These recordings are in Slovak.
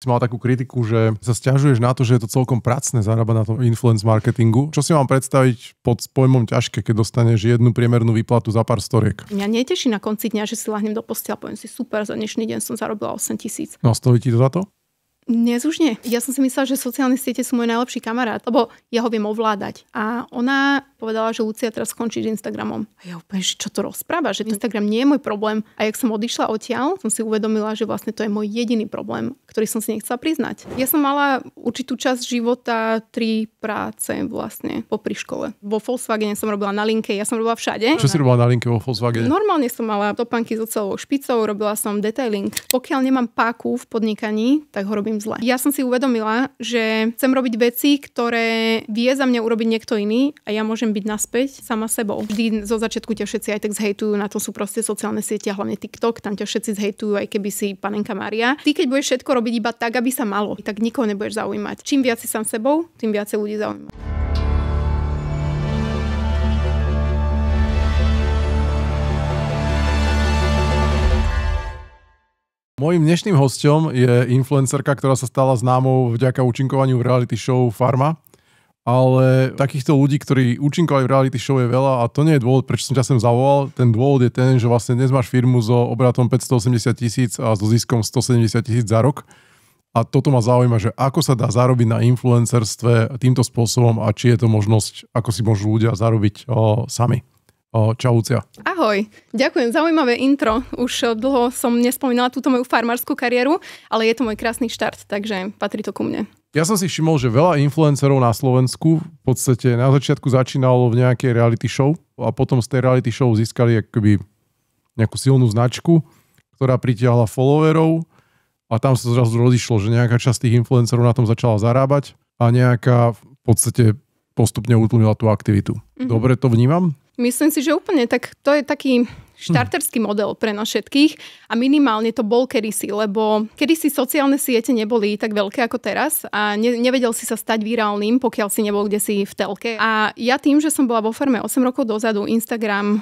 si mal takú kritiku, že sa sťažuješ na to, že je to celkom pracné zarábať na tom influence marketingu. Čo si mám predstaviť pod pojmom ťažké, keď dostaneš jednu priemernú výplatu za pár storiek? Mňa neteší na konci dňa, že si lahnem do postela a poviem si super, za dnešný deň som zarobila 8 000. No stojí ti to za to? Dnes už nie. Ja som si myslela, že sociálne siete sú môj najlepší kamarát, lebo ja ho viem ovládať. A ona povedala, že Lucia teraz skončí s Instagramom. A ja úplne, že čo to rozpráva, že Instagram nie je môj problém. A jak som odišla odtiaľ, som si uvedomila, že vlastne to je môj jediný problém, ktorý som si nechcela priznať. Ja som mala určitú časť života 3 práce vlastne popri škole. Vo Volkswagene som robila na linke, ja som robila všade. Čo si robila na linke vo Volkswagene? Normálne som mala topánky so celou špicou, robila som detailing. Pokiaľ nemám páku v podnikaní, tak ho robím zle. Ja som si uvedomila, že chcem robiť veci, ktoré vie za mňa urobiť niekto iný a ja môžem byť naspäť sama sebou. Vždy zo začiatku ťa všetci aj tak zhejtujú, na to sú proste sociálne siete, hlavne TikTok, tam ťa všetci zhejtujú, aj keby si panenka Mária. Ty keď budeš všetko robiť iba tak, aby sa malo, tak nikoho nebudeš zaujímať. Čím viac si sám sebou, tým viacej ľudí zaujíma. Mojím dnešným hosťom je influencerka, ktorá sa stala známou vďaka účinkovaniu v reality show Farma. Ale takýchto ľudí, ktorí účinkovali v reality show je veľa a to nie je dôvod, prečo som ťa sem zavolal. Ten dôvod je ten, že vlastne dnes máš firmu so obratom 580 000 a so ziskom 170 000 za rok. A toto ma zaujíma, že ako sa dá zarobiť na influencerstve týmto spôsobom a či je to možnosť, ako si môžu ľudia zarobiť sami. Čau, Lucia. Ahoj, ďakujem, zaujímavé intro. Už dlho som nespomínala túto moju farmárskú kariéru, ale je to môj krásny štart, takže patrí to ku mne. Ja som si všimol, že veľa influencerov na Slovensku v podstate na začiatku začínalo v nejakej reality show a potom z tej reality show získali akoby nejakú silnú značku, ktorá pritiahla followerov a tam sa zrazu rozišlo, že nejaká časť tých influencerov na tom začala zarábať a nejaká v podstate postupne utlmila tú aktivitu. Dobre to vnímam? Myslím si, že úplne, tak to je taký štarterský model pre nás všetkých a minimálne to bol kedysi, lebo kedysi sociálne siete neboli tak veľké ako teraz a nevedel si sa stať virálnym, pokiaľ si nebol kdesi v telke. A ja tým, že som bola vo Farme 8 rokov dozadu, Instagram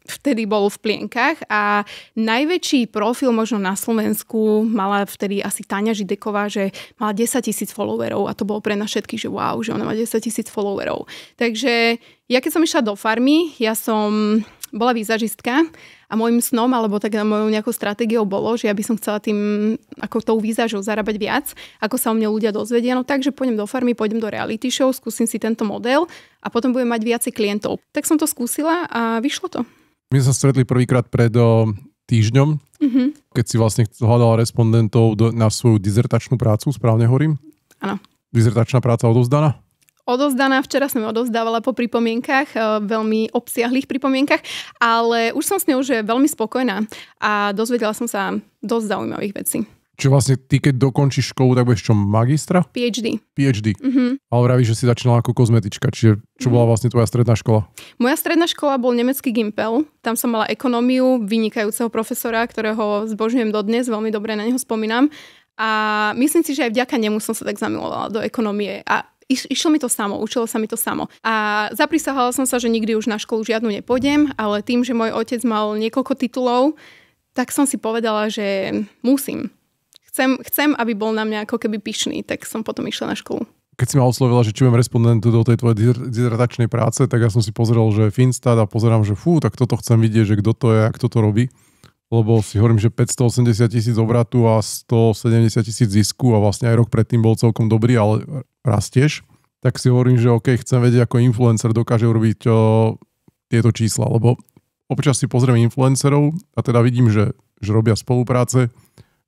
vtedy bol v plienkach a najväčší profil možno na Slovensku mala vtedy asi Táňa Žideková, že mala 10 000 followerov a to bolo pre nás všetkých, že wow, že ona má 10 000 followerov. Takže ja keď som išla do Farmy, ja som bola výzažistka a môjim snom, alebo tak mojou nejakou stratégiou bolo, že ja by som chcela tým, ako tou výzažou zarábať viac, ako sa o mne ľudia dozvedia, no takže pôjdem do Farmy, pôjdem do reality show, skúsim si tento model a potom budem mať viacej klientov. Tak som to skúsila a vyšlo to. My sa stretli prvýkrát pred týždňom, keď si vlastne hľadala respondentov na svoju dizertačnú prácu, správne hovorím? Áno. Dizertačná práca odovzdaná? Odovzdaná, včera som ju odovzdávala po pripomienkach, veľmi obsiahlých pripomienkach, ale už som s ňou že veľmi spokojná a dozvedela som sa dosť zaujímavých vecí. Čiže vlastne ty, keď dokončíš školu, tak budeš čo, magistra? PhD. Ale vravíš, že si začínala ako kozmetička, čiže čo bola vlastne tvoja stredná škola? Moja stredná škola bol nemecký Gimpel. Tam som mala ekonómiu, vynikajúceho profesora, ktorého zbožňujem dodnes, veľmi dobre na neho spomínam. A myslím si, že aj vďaka nemu som sa tak zamilovala do ekonómie. A išlo mi to samo, učilo sa mi to samo. A zaprisahala som sa, že nikdy už na školu žiadnu nepôjdem, ale tým, že môj otec mal niekoľko titulov, tak som si povedala, že musím. Chcem, aby bol na mňa ako keby pyšný, tak som potom išla na školu. Keď si ma oslovila, že čujem respondentu do tej tvojej dizertačnej práce, tak ja som si pozrel, že Finstat a pozerám, že tak toto chcem vidieť, že kto to je a kto to robí. Lebo si hovorím, že 580 000 obratu a 170 000 zisku a vlastne aj rok predtým bol celkom dobrý, ale rastieš. Tak si hovorím, že OK, chcem vedieť, ako influencer dokáže urobiť tieto čísla, lebo občas si pozriem influencerov a teda vidím, že robia spolupráce,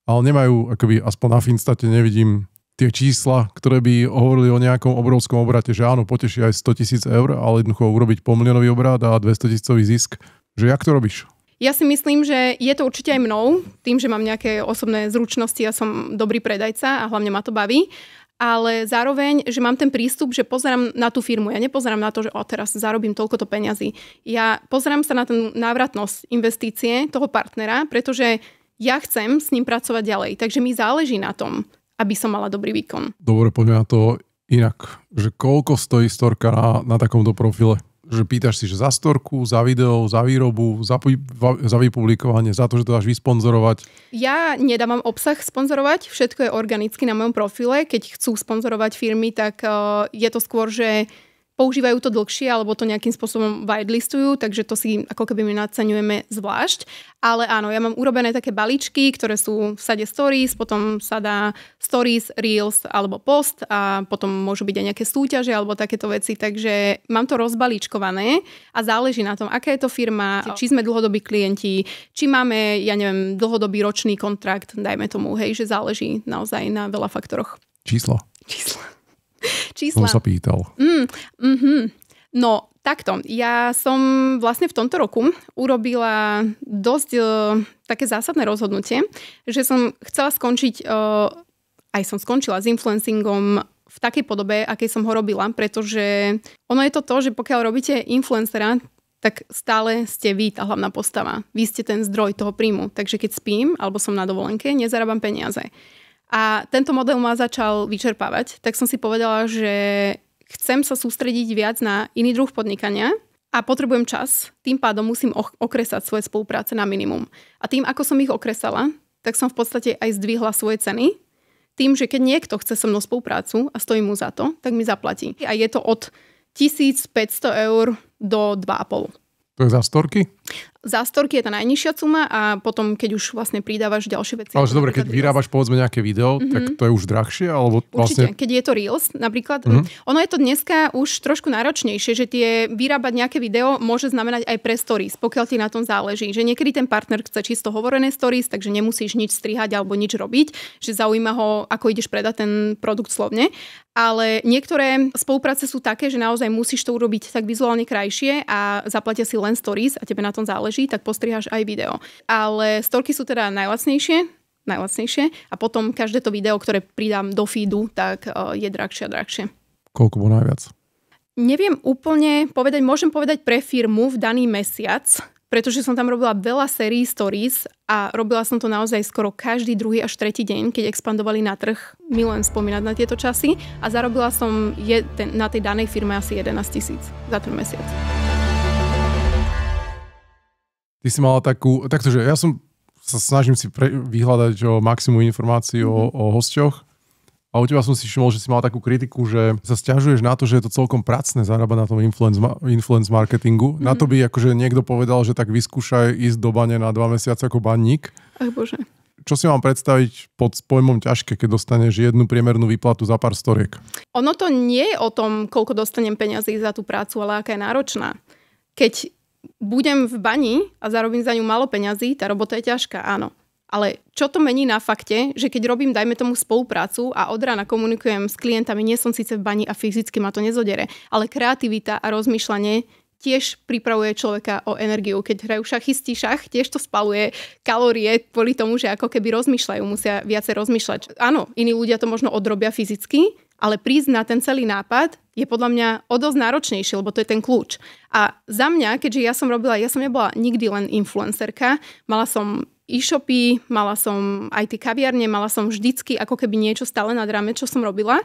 ale nemajú, akoby aspoň na Finstate nevidím tie čísla, ktoré by hovorili o nejakom obrovskom obrate, že áno, poteší aj 100 000 eur, ale jednoducho urobiť 500 000 obrat a 200 000 zisk. Že jak to robíš? Ja si myslím, že je to určite aj mnou, tým, že mám nejaké osobné zručnosti a som dobrý predajca a hlavne ma to baví. Ale zároveň, že mám ten prístup, že pozerám na tú firmu. Ja nepozerám na to, že teraz zarobím toľkoto peňazí. Ja pozerám sa na ten návratnosť investície toho partnera, pretože ja chcem s ním pracovať ďalej. Takže mi záleží na tom, aby som mala dobrý výkon. Dobre, poďme na to inak. Že koľko stojí storka na takomto profile? Že pýtaš si, že za storku, za video, za výrobu, za vypublikovanie, za to, že to dáš vysponzorovať? Ja nedávam obsah sponzorovať, všetko je organicky na mojom profile. Keď chcú sponzorovať firmy, tak je to skôr, že používajú to dlhšie, alebo to nejakým spôsobom whitelistujú, takže to si ako keby my naceňujeme zvlášť. Ale áno, ja mám urobené také balíčky, ktoré sú v sade stories, potom sa dá stories, reels alebo post a potom môžu byť aj nejaké súťaže alebo takéto veci, takže mám to rozbalíčkované a záleží na tom, aká je to firma, či sme dlhodobí klienti, či máme, ja neviem, dlhodobý ročný kontrakt, dajme tomu, hej, že záleží naozaj na veľa faktoroch. Čísla. Čísla. Som sa pýtal. No, takto. Ja som vlastne v tomto roku urobila dosť také zásadné rozhodnutie, že som chcela skončiť, aj som skončila s influencingom v takej podobe, akej som ho robila, pretože ono je to, že pokiaľ robíte influencera, tak stále ste vy tá hlavná postava. Vy ste ten zdroj toho príjmu. Takže keď spím, alebo som na dovolenke, nezarábam peniaze. A tento model ma začal vyčerpávať, tak som si povedala, že chcem sa sústrediť viac na iný druh podnikania a potrebujem čas, tým pádom musím okresať svoje spolupráce na minimum. A tým, ako som ich okresala, tak som v podstate aj zdvihla svoje ceny, tým, že keď niekto chce so mnou spoluprácu a stojí mu za to, tak mi zaplatí. A je to od 1500 eur do 2,5. To je za storky? Za storky je tá najnižšia suma a potom, keď už vlastne pridávaš ďalšie veci. Ale dobre, keď vyrábaš povedzme nejaké video, tak to je už drahšie? Alebo vlastne... Určite, keď je to Reels napríklad. Ono je to dneska už trošku náročnejšie, že tie vyrábať nejaké video môže znamenať aj pre stories, pokiaľ ti na tom záleží. Že niekedy ten partner chce čisto hovorené stories, takže nemusíš nič strihať alebo nič robiť, že zaujíma ho, ako ideš predať ten produkt slovne. Ale niektoré spolupráce sú také, že naozaj musíš to urobiť tak vizuálne krajšie a zaplatia si len stories a tebe na tom záleží, tak postriháš aj video. Ale storky sú teda najlacnejšie a potom každé to video, ktoré pridám do feedu, tak je drahšie a drahšie. Koľko bolo najviac? Neviem úplne povedať, môžem povedať pre firmu v daný mesiac, pretože som tam robila veľa sérií stories a robila som to naozaj skoro každý druhý až tretí deň, keď expandovali na trh. Milujem spomínať na tieto časy a zarobila som na tej danej firme asi 11 000 za ten mesiac. Ty si mala takto, že ja sa snažím si vyhľadať maximum informácií o hosťoch. A u teba som si všimol, že si mal takú kritiku, že sa sťažuješ na to, že je to celkom pracné zarábať na tom influence marketingu. Na to by akože niekto povedal, že tak vyskúšaj ísť do bane na 2 mesiace ako banník. Ach bože. Čo si mám predstaviť pod pojmom ťažké, keď dostaneš jednu priemernú výplatu za pár storiek? Ono to nie je o tom, koľko dostanem peňazí za tú prácu, ale aká je náročná. Keď budem v bani a zarobím za ňu málo peňazí, tá robota je ťažká, áno. Ale čo to mení na fakte, že keď robím, dajme tomu, spoluprácu a od rána komunikujem s klientami, nie som síce v bani a fyzicky ma to nezodere, ale kreativita a rozmýšľanie tiež pripravuje človeka o energiu. Keď hrajú šachisti šach, tiež to spaluje kalórie kvôli tomu, že ako keby rozmýšľajú, musia viacej rozmýšľať. Áno, iní ľudia to možno odrobia fyzicky, ale prísť na ten celý nápad je podľa mňa o dosť náročnejšie, lebo to je ten kľúč. A za mňa, keďže ja som nebola nikdy len influencerka, mala som e-shopy, mala som aj tie kaviarne, mala som vždycky ako keby niečo stále nad rámec, čo som robila,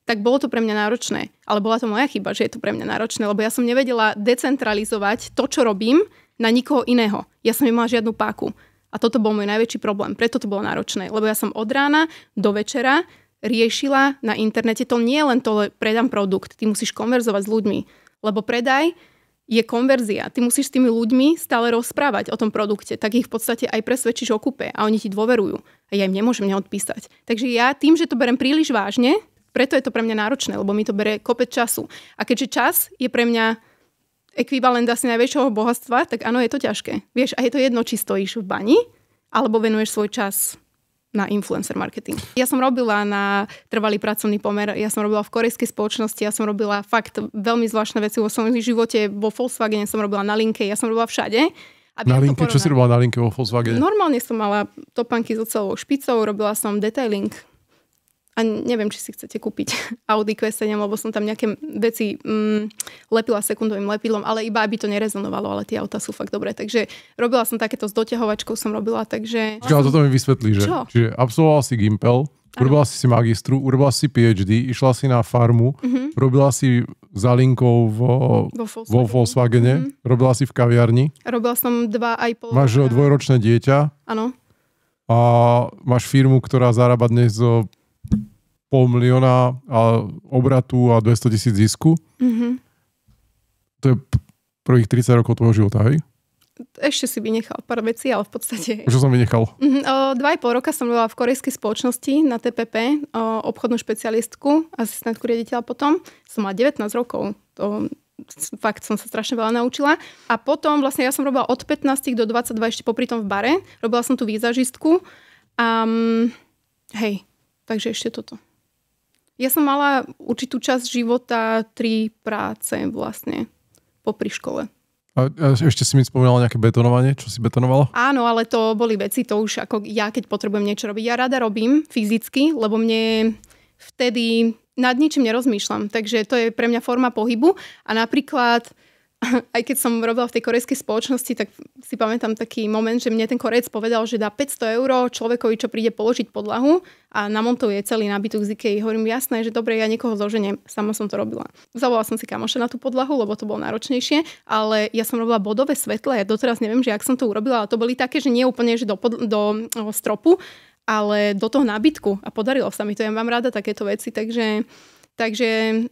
tak bolo to pre mňa náročné. Ale bola to moja chyba, že je to pre mňa náročné, lebo ja som nevedela decentralizovať to, čo robím, na nikoho iného. Ja som nemala žiadnu páku. A toto bol môj najväčší problém. Preto to bolo náročné. Lebo ja som od rána do večera riešila na internete. To nie je len to, predám produkt. Ty musíš konverzovať s ľuďmi. Lebo predaj je konverzia. Ty musíš s tými ľuďmi stále rozprávať o tom produkte, tak ich v podstate aj presvedčíš o kúpe a oni ti dôverujú. A ja im nemôžem neodpísať. Takže ja tým, že to berem príliš vážne, preto je to pre mňa náročné, lebo mi to bere kopec času. A keďže čas je pre mňa ekvivalent asi najväčšieho bohatstva, tak áno, je to ťažké. Vieš, a je to jedno, či stojíš v bani, alebo venuješ svoj čas na influencer marketing. Ja som robila na trvalý pracovný pomer, ja som robila v korejskej spoločnosti, ja som robila fakt veľmi zvláštne veci vo svojom živote, vo Volkswagene som robila na linke, ja som robila všade. Na linke? Čo si robila na linke vo Volkswagene? Normálne som mala topánky s oceľovou špicou, robila som detailing. A neviem, či si chcete kúpiť Audi Q7, lebo som tam nejaké veci lepila sekundovým lepidlom, ale iba aby to nerezonovalo, ale tie autá sú fakt dobré. Takže robila som takéto s doťahovačkou som robila, takže... Ale toto mi vysvetlí, že? Čo? Čiže absolvovala si Gimpel, urobila si magistru, urobila si PhD, išla si na farmu, robila si za linkou vo Volkswagene. Robila si v kaviarni. Robila som 2,5 Máš dvojročné dieťa. Áno. A máš firmu, ktorá zarába dnes 500,000 obratu a 200,000 zisku. To je prvých 30 rokov tvojho života, hej? Ešte si vynechal pár vecí, ale v podstate... Čo som vynechal? 2,5 roka som robila v korejskej spoločnosti na TPP, obchodnú špecialistku, asistentku riaditeľa potom. Som mala 19 rokov. To fakt som sa strašne veľa naučila. A potom vlastne ja som robila od 15 do 22 ešte popri tom v bare. Robila som tu výzažistku. Hej, takže ešte toto. Ja som mala určitú časť života 3 práce vlastne popri škole. A ešte si mi spomínala nejaké betonovanie? Čo si betonovala? Áno, ale to boli veci, to už ako ja, keď potrebujem niečo robiť. Ja rada robím fyzicky, lebo mne vtedy nad ničím nerozmýšľam. Takže to je pre mňa forma pohybu. A napríklad, aj keď som robila v tej korejskej spoločnosti, tak si pamätám taký moment, že mne ten Korejec povedal, že dá 500 € človekovi, čo príde položiť podlahu a namontuje celý nábytok z IKEA. Hovorím, jasné, že dobre, ja niekoho zoženiem. Sama som to robila. Zavolala som si kamoša na tú podlahu, lebo to bolo náročnejšie, ale ja som robila bodové svetla. Ja doteraz neviem, že jak som to urobila, ale to boli také, že nie úplne že do stropu, ale do toho nábytku. A podarilo sa mi to. Ja mám rada takéto veci, takže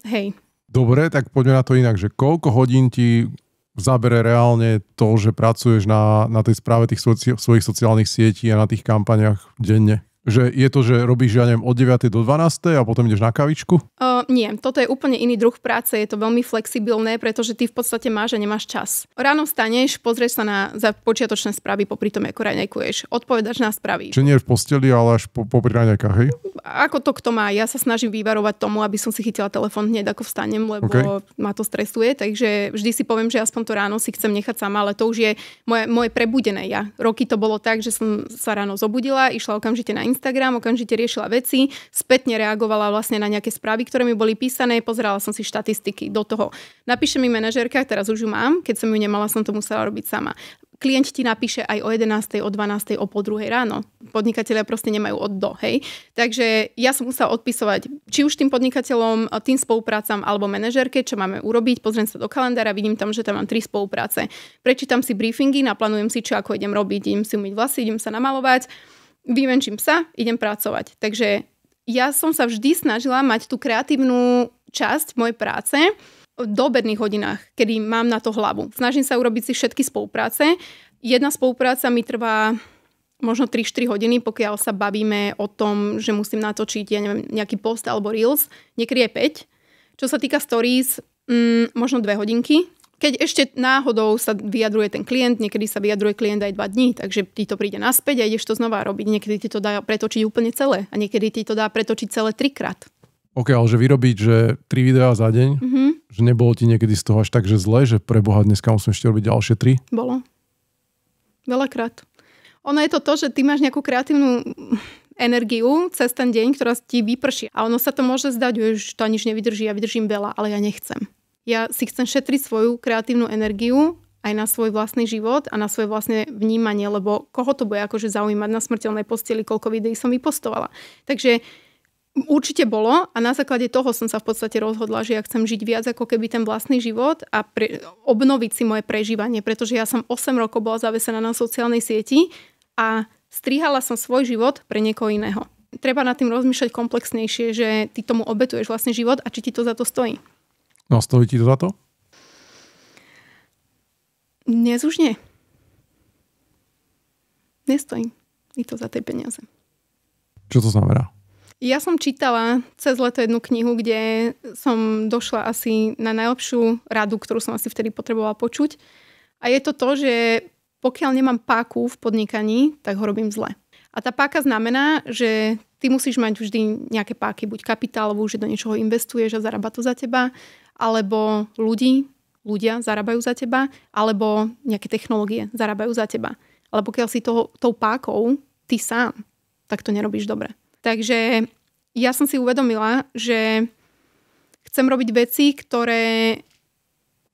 hej. Dobre, tak poďme na to inak, že koľko hodín ti zabere reálne to, že pracuješ na tej správe tých svojich sociálnych sietí a na tých kampaniach denne? Že je to, že robíš, ja neviem, od 9. do 12. a potom ideš na kavičku? Nie, toto je úplne iný druh práce, je to veľmi flexibilné, pretože ty v podstate máš a nemáš čas. Ráno vstaneš, pozrieš sa za počiatočné správy, popri tom ako raňajkuješ, odpovedaš na správy. Čiže nie v posteli, ale až popri raňajkách, hej? Ako to kto má, ja sa snažím vyvarovať tomu, aby som si chytila telefón hneď ako vstanem, lebo ma to stresuje, takže vždy si poviem, že aspoň to ráno si chcem nechať sama, ale to už je moje prebudené ja. Roky to bolo tak, že som sa ráno zobudila, išla okamžite na Instagram, okamžite riešila veci, spätne reagovala vlastne na nejaké správy, ktoré mi boli písané, pozerala som si štatistiky do toho. Napíše mi manažérka, teraz už ju mám, keď som ju nemala, som to musela robiť sama. Klient ti napíše aj o 11., o 12., o 2:30 ráno. Podnikatelia proste nemajú od do, hej. Takže ja som musela odpisovať či už tým podnikateľom, tým spoluprácam alebo manažérke, čo máme urobiť. Pozriem sa do kalendára, vidím tam, že tam mám 3 spolupráce. Prečítam si briefingy, naplánujem si, čo ako idem robiť, idem si umyť vlasy, idem sa namalovať, vyvenčím sa, idem pracovať. Takže ja som sa vždy snažila mať tú kreatívnu časť mojej práce v obedných hodinách, kedy mám na to hlavu. Snažím sa urobiť si všetky spolupráce. Jedna spolupráca mi trvá možno 3-4 hodiny, pokiaľ sa bavíme o tom, že musím natočiť, ja neviem, nejaký post alebo reels. Niekedy je 5. Čo sa týka stories, možno 2 hodinky. Keď ešte náhodou sa vyjadruje ten klient, niekedy sa vyjadruje klient aj 2 dní, takže ti to príde naspäť a ideš to znova robiť. Niekedy ti to dá pretočiť úplne celé a niekedy ti to dá pretočiť celé 3-krát. OK, ale že vyrobiť, že 3 videá za deň, že nebolo ti niekedy z toho až tak, že zle, že pre Boha dneska musím ešte robiť ďalšie 3? Bolo. Veľakrát. Ono je to, že ty máš nejakú kreatívnu energiu cez ten deň, ktorá ti vyprší. A ono sa to môže zdať, že to aniž nevydrží, ja vydržím veľa, ale ja nechcem. Ja si chcem šetriť svoju kreatívnu energiu aj na svoj vlastný život a na svoje vlastné vnímanie, lebo koho to bude akože zaujímať na smrteľnej posteli, koľko videí som vypostovala. Takže určite bolo a na základe toho som sa v podstate rozhodla, že ja chcem žiť viac ako keby ten vlastný život a obnoviť si moje prežívanie, pretože ja som 8 rokov bola zavesená na sociálnej sieti a strihala som svoj život pre niekoho iného. Treba nad tým rozmýšľať komplexnejšie, že ty tomu obetuješ vlastný život a či ti to za to stojí. No stojí ti to za to? Dnes už nie. Nestojí mi to za tie peniaze. Čo to znamená? Ja som čítala cez leto jednu knihu, kde som došla asi na najlepšiu radu, ktorú som asi vtedy potrebovala počuť. A je to to, že pokiaľ nemám páku v podnikaní, tak ho robím zle. A tá páka znamená, že ty musíš mať vždy nejaké páky, buď kapitálovú, že do niečoho investuješ a zarába to za teba, alebo ľudia zarábajú za teba, alebo nejaké technológie zarábajú za teba. Ale pokiaľ si tou pákou ty sám, tak to nerobíš dobre. Takže ja som si uvedomila, že chcem robiť veci, ktoré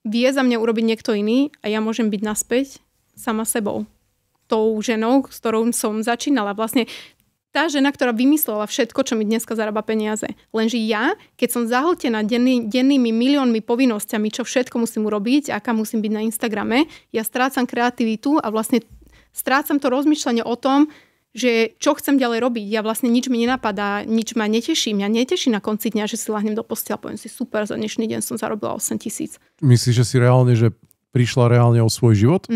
vie za mňa urobiť niekto iný a ja môžem byť naspäť sama sebou. Tou ženou, s ktorou som začínala. Vlastne tá žena, ktorá vymyslela všetko, čo mi dneska zarába peniaze. Lenže ja, keď som zahltená dennými miliónmi povinnosťami, čo všetko musím urobiť, aká musím byť na Instagrame, ja strácam kreativitu a vlastne strácam to rozmýšľanie o tom, že čo chcem ďalej robiť. Ja vlastne nič mi nenapadá, nič ma neteší. Mňa neteší na konci dňa, že si lahnem do postela a poviem si, super, za dnešný deň som zarobila 8 000. Myslíš, že si reálne, že prišla reálne o svoj život?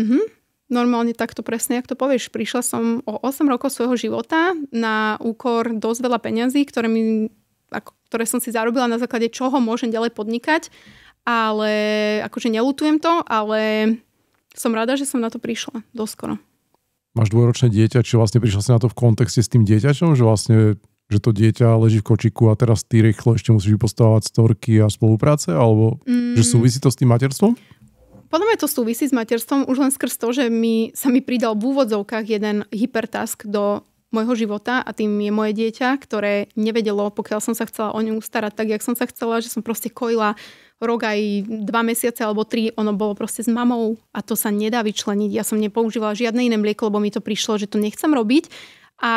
Normálne takto presne, jak to povieš. Prišla som o 8 rokov svojho života na úkor dosť veľa peňazí, ktoré som si zarobila, na základe čoho môžem ďalej podnikať. Ale akože neľutujem to, ale som rada, že som na to prišla doskoro. Máš dvojročné dieťa, či vlastne prišla si na to v kontexte s tým dieťačom, že vlastne že to dieťa leží v kočiku a teraz ty rýchlo ešte musíš vypostavovať storky a spolupráce, alebo že súvisí to s tým materstvom? Podľa mňa to súvisí s materstvom už len skrz to, že sa mi pridal v úvodzovkách jeden hypertask do môjho života a tým je moje dieťa, ktoré nevedelo, pokiaľ som sa chcela o ňu starať tak, jak som sa chcela, že som proste kojila rok aj 2 mesiace alebo 3, ono bolo proste s mamou a to sa nedá vyčleniť. Ja som nepoužívala žiadne iné mlieko, lebo mi to prišlo, že to nechcem robiť a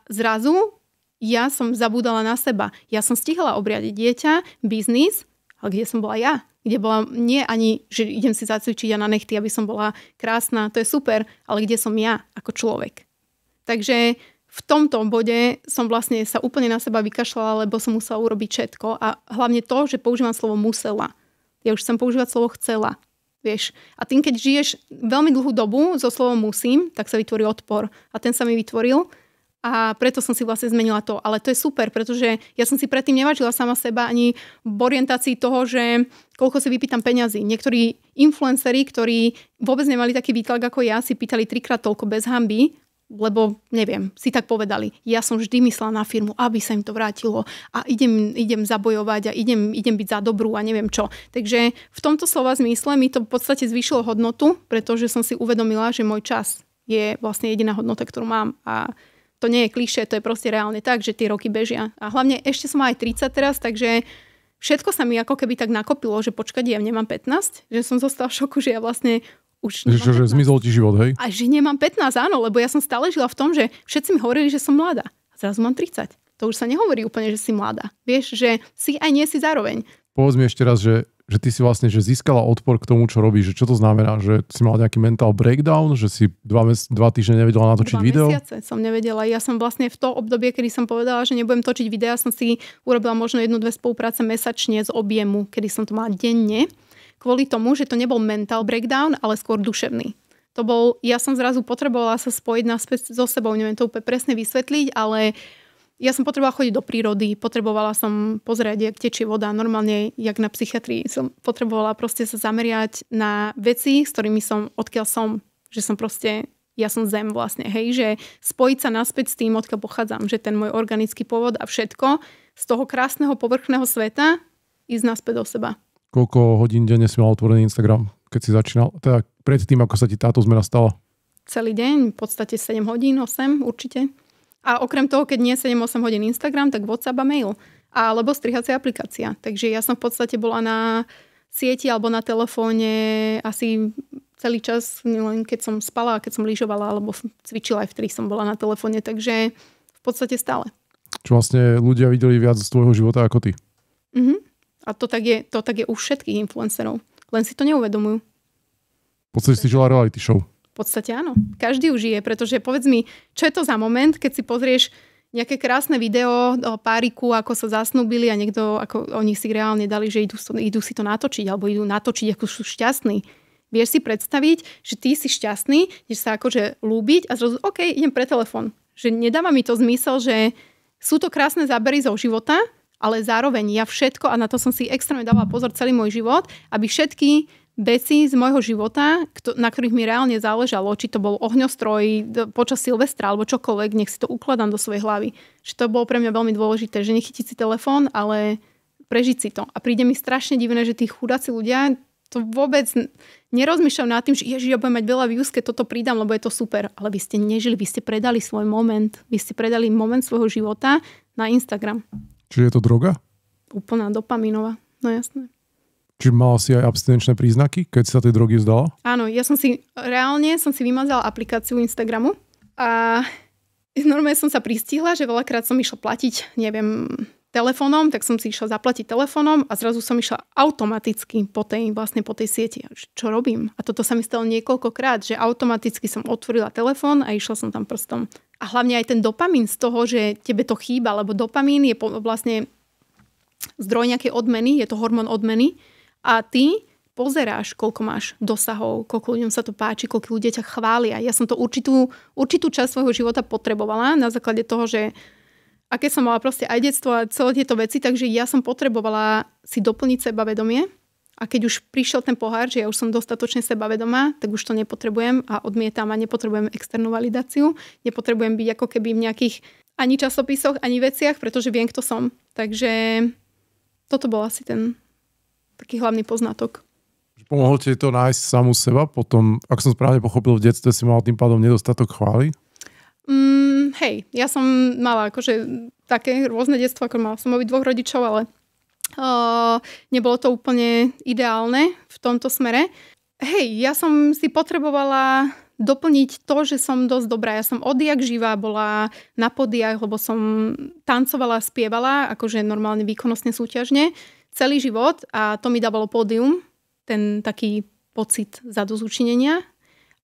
zrazu ja som zabúdala na seba. Ja som stihla obriadiť dieťa, biznis, ale kde som bola ja? Kde bola nie ani, že idem si zacvičiť a na nechty, aby som bola krásna, to je super, ale kde som ja ako človek. Takže v tomto bode som vlastne sa úplne na seba vykašľala, lebo som musela urobiť všetko a hlavne to, že používam slovo musela. Ja už chcem používať slovo chcela. Vieš. A tým, keď žiješ veľmi dlhú dobu so slovom musím, tak sa vytvorí odpor. A ten sa mi vytvoril. A preto som si vlastne zmenila to. Ale to je super, pretože ja som si predtým nevážila sama seba ani v orientácii toho, že koľko si vypýtam peňazí. Niektorí influenceri, ktorí vôbec nemali taký výtlak ako ja, si pýtali 3-krát toľko bez hanby, lebo, neviem, si tak povedali. Ja som vždy myslela na firmu, aby sa im to vrátilo a idem zabojovať a idem byť za dobrú a neviem čo. Takže v tomto slova zmysle mi to v podstate zvýšilo hodnotu, pretože som si uvedomila, že môj čas je vlastne jediná hodnota, ktorú mám a to nie je klišé, to je proste reálne tak, že tie roky bežia. A hlavne ešte som aj 30 teraz, takže všetko sa mi ako keby tak nakopilo, že počkať, ja nemám 15, že som zostala v šoku, že ja vlastne už nemám 15. Že zmizol ti život, hej? A že nemám 15, áno, lebo ja som stále žila v tom, že všetci mi hovorili, že som mladá. A zrazu mám 30. To už sa nehovorí úplne, že si mladá. Vieš, že si aj nie si zároveň. Povedz mi ešte raz, že ty si vlastne že získala odpor k tomu, čo robíš. Že čo to znamená? Že si mal nejaký mental breakdown? Že si 2 týždne nevedela natočiť video? 2 mesiace som nevedela. Ja som vlastne v to obdobie, kedy som povedala, že nebudem točiť videa, som si urobila možno 1-2 spolupráce mesačne z objemu, kedy som to mala denne. Kvôli tomu, že to nebol mental breakdown, ale skôr duševný. Ja som zrazu potrebovala sa spojiť naspäť so sebou. Neviem to úplne presne vysvetliť, ale ja som potrebovala chodiť do prírody, potrebovala som pozrieť, jak tečie voda. Normálne, jak na psychiatrii, som potrebovala proste sa zameriať na veci, s ktorými odkiaľ som, že som proste, ja som zem vlastne, hej, že spojiť sa naspäť s tým, odkiaľ pochádzam, že ten môj organický pôvod a všetko z toho krásneho povrchného sveta ísť naspäť do seba. Koľko hodín denne si mal otvorený Instagram, keď si začínal? Teda predtým, ako sa ti táto zmena stala? Celý deň, v podstate 7 hodín, 8 určite. A okrem toho, keď nie 7-8 hodín Instagram, tak WhatsApp a mail. Alebo strihacia aplikácia. Takže ja som v podstate bola na sieti alebo na telefóne asi celý čas, len keď som spala, keď som lyžovala, alebo cvičila aj vtedy som bola na telefóne. Takže v podstate stále. Čo vlastne ľudia videli viac z tvojho života ako ty. A to tak je u všetkých influencerov. Len si to neuvedomujú. V podstate si žila reality show. V podstate áno. Každý už žije, pretože povedz mi, čo je to za moment, keď si pozrieš nejaké krásne video o páriku, ako sa zasnúbili a niekto, ako oni si reálne dali, že idú si to natočiť, alebo idú natočiť, ako sú šťastní. Vieš si predstaviť, že ty si šťastný, ideš sa akože ľúbiť a zrazu, OK, idem pre telefón. Že nedáva mi to zmysel, že sú to krásne zábery zo života, ale zároveň ja všetko, a na to som si extrémne dávala pozor celý môj život, aby všetky veci z môjho života, na ktorých mi reálne záležalo, či to bol ohňostroj počas Silvestra alebo čokoľvek, nech si to ukladám do svojej hlavy. Že to bolo pre mňa veľmi dôležité, že nechytiť si telefón, ale prežiť si to. A príde mi strašne divné, že tí chudáci ľudia to vôbec nerozmýšľajú nad tým, že ježiš, ja budem mať veľa views, keď toto pridám, lebo je to super. Ale vy ste nežili, vy ste predali svoj moment. Vy ste predali moment svojho života na Instagram. Čiže je to droga? Úplná dopamínová, no jasné. Čiže mala si aj abstinenčné príznaky, keď si sa tej drogy vzdala? Áno, reálne som si vymazala aplikáciu Instagramu a Normálne som sa pristihla, že veľakrát som išla platiť, neviem, telefónom, tak som si išla zaplatiť telefónom a zrazu som išla automaticky po tej sieti. Čo robím? A toto sa mi stalo niekoľkokrát, že automaticky som otvorila telefón a išla som tam prstom. A hlavne aj ten dopamín z toho, že tebe to chýba, lebo dopamín je vlastne zdroj nejakej odmeny, je to hormón odmeny a ty pozeráš, koľko máš dosahov, koľko ľuďom sa to páči, koľko ľudia ťa chvália. Ja som to určitú časť svojho života potrebovala na základe toho, že aké som mala proste aj detstvo a celé tieto veci, takže ja som potrebovala si doplniť sebavedomie a keď už prišiel ten pohár, že ja už som dostatočne sebavedomá, tak už to nepotrebujem a odmietam a nepotrebujem externú validáciu, nepotrebujem byť ako keby v nejakých ani časopisoch, ani veciach, pretože viem, kto som. Takže toto bol asi ten taký hlavný poznatok. Pomohlo ti to nájsť samú seba? Potom, ak som správne pochopil, v detstve si mal tým pádom nedostatok chvály? Hej, ja som mala akože také rôzne detstvo, ako mala som dvoch rodičov, ale nebolo to úplne ideálne v tomto smere. Hej, ja som si potrebovala doplniť to, že som dosť dobrá. Ja som odjak živá bola na podiach, lebo som tancovala, spievala, akože normálne výkonnostne súťažne celý život a to mi dávalo pódium, ten taký pocit zadozučinenia.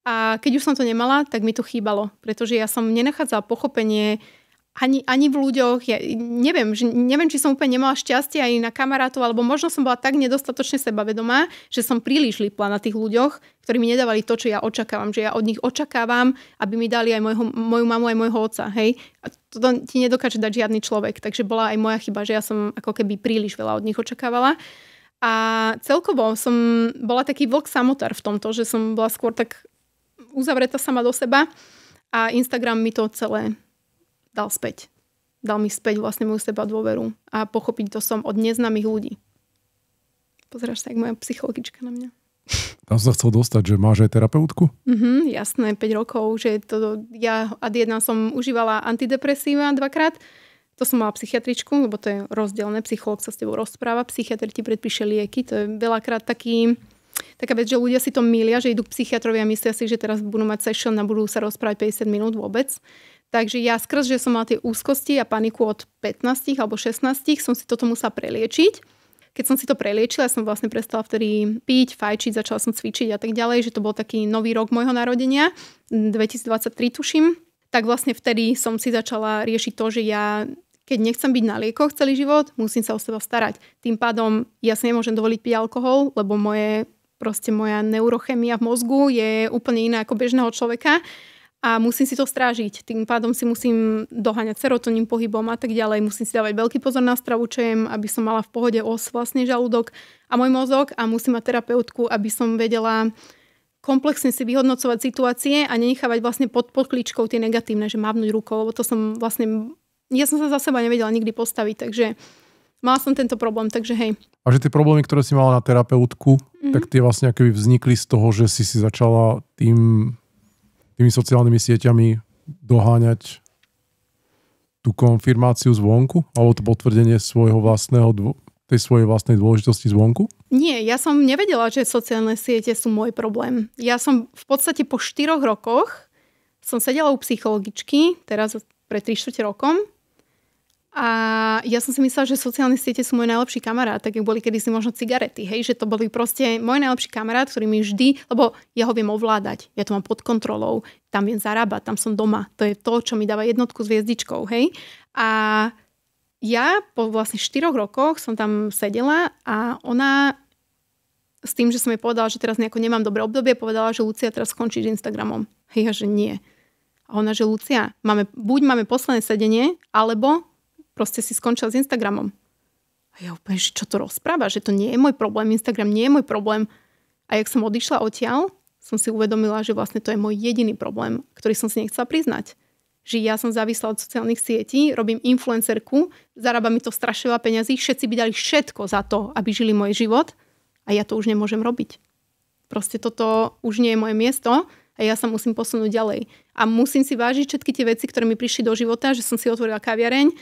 A keď už som to nemala, tak mi to chýbalo, pretože ja som nenachádzala pochopenie ani v ľuďoch. Ja neviem, či som úplne nemala šťastie aj na kamarátov, alebo možno som bola tak nedostatočne sebavedomá, že som príliš lípla na tých ľuďoch, ktorí mi nedávali to, čo ja očakávam. Že ja od nich očakávam, aby mi dali aj moju mamu, aj môjho otca. Hej? A to ti nedokáže dať žiadny človek. Takže bola aj moja chyba, že ja som ako keby príliš veľa od nich očakávala. A celkovo som bola taký vlk samotár v tomto, že som bola skôr tak uzavretá sama do seba a Instagram mi to celé dal späť. Dal mi späť vlastne moju seba dôveru a pochopiť to som od neznámych ľudí. Pozeráš sa, jak moja psychologička na mňa. Tam sa chcel dostať, že máš aj terapeutku? Jasné, 5 rokov. Že ja ad jedna som užívala antidepresíva 2-krát. To som mala psychiatričku, lebo to je rozdielne. Psychológ sa s tebou rozpráva, psychiatr ti predpíše lieky. To je veľakrát taká vec, že ľudia si to mýlia, že idú k psychiatrovi a myslia si, že teraz budú mať session a budú sa rozprávať 50 minút vôbec. Takže ja skrz, že som mala tie úzkosti a paniku od 15 alebo 16, som si toto musela preliečiť. Keď som si to preliečila, som vlastne prestala vtedy piť, fajčiť, začala som cvičiť a tak ďalej, že to bol taký nový rok môjho narodenia, 2023 tuším. Tak vlastne vtedy som si začala riešiť to, že ja keď nechcem byť na liekoch celý život, musím sa o seba starať. Tým pádom ja si nemôžem dovoliť piť alkohol, lebo moja neurochemia v mozgu je úplne iná ako bežného človeka a musím si to strážiť. Tým pádom si musím doháňať serotonín pohybom a tak ďalej. Musím si dávať veľký pozor na stravu, čo jem, aby som mala v pohode vlastne žalúdok a môj mozog a musím mať terapeutku, aby som vedela komplexne si vyhodnocovať situácie a nenechávať vlastne pod pokličkou tie negatívne, že mávnuť rukou, lebo to som vlastne ja som sa za seba nevedela nikdy postaviť, takže mala som tento problém, takže hej. A že tie problémy, ktoré si mala na terapeutku, tak tie vlastne akoby vznikli z toho, že si začala tými sociálnymi sieťami doháňať tú konfirmáciu zvonku? Alebo to potvrdenie tej svojej vlastnej dôležitosti zvonku? Nie, ja som nevedela, že sociálne siete sú môj problém. Ja som v podstate po 4 rokoch som sedela u psychologičky, teraz pred 3/4 rokom. A ja som si myslela, že sociálne siete sú môj najlepší kamarát, tak jak boli kedysi možno cigarety, hej, že to boli proste môj najlepší kamarát, ktorý mi vždy, lebo ja ho viem ovládať, ja to mám pod kontrolou, tam viem zarábať, tam som doma, to je to, čo mi dáva jednotku s hviezdičkou, hej. A ja po vlastne 4 rokoch som tam sedela a ona s tým, že som jej povedala, že teraz nejako nemám dobré obdobie, povedala, že Lucia teraz skončí s Instagramom. Hej, ja, že nie. A ona, že Lucia, buď máme posledné sedenie, alebo proste si skončila s Instagramom. A ja úplne, že čo to rozpráva? Že to nie je môj problém, Instagram nie je môj problém. A jak som odišla odtiaľ, som si uvedomila, že vlastne to je môj jediný problém, ktorý som si nechcela priznať. Že ja som závislá od sociálnych sietí, robím influencerku, zarába mi to strašne veľa peňazí, všetci by dali všetko za to, aby žili môj život a ja to už nemôžem robiť. Proste toto už nie je moje miesto a ja sa musím posunúť ďalej. A musím si vážiť všetky tie veci, ktoré mi prišli do života, že som si otvorila kaviareň,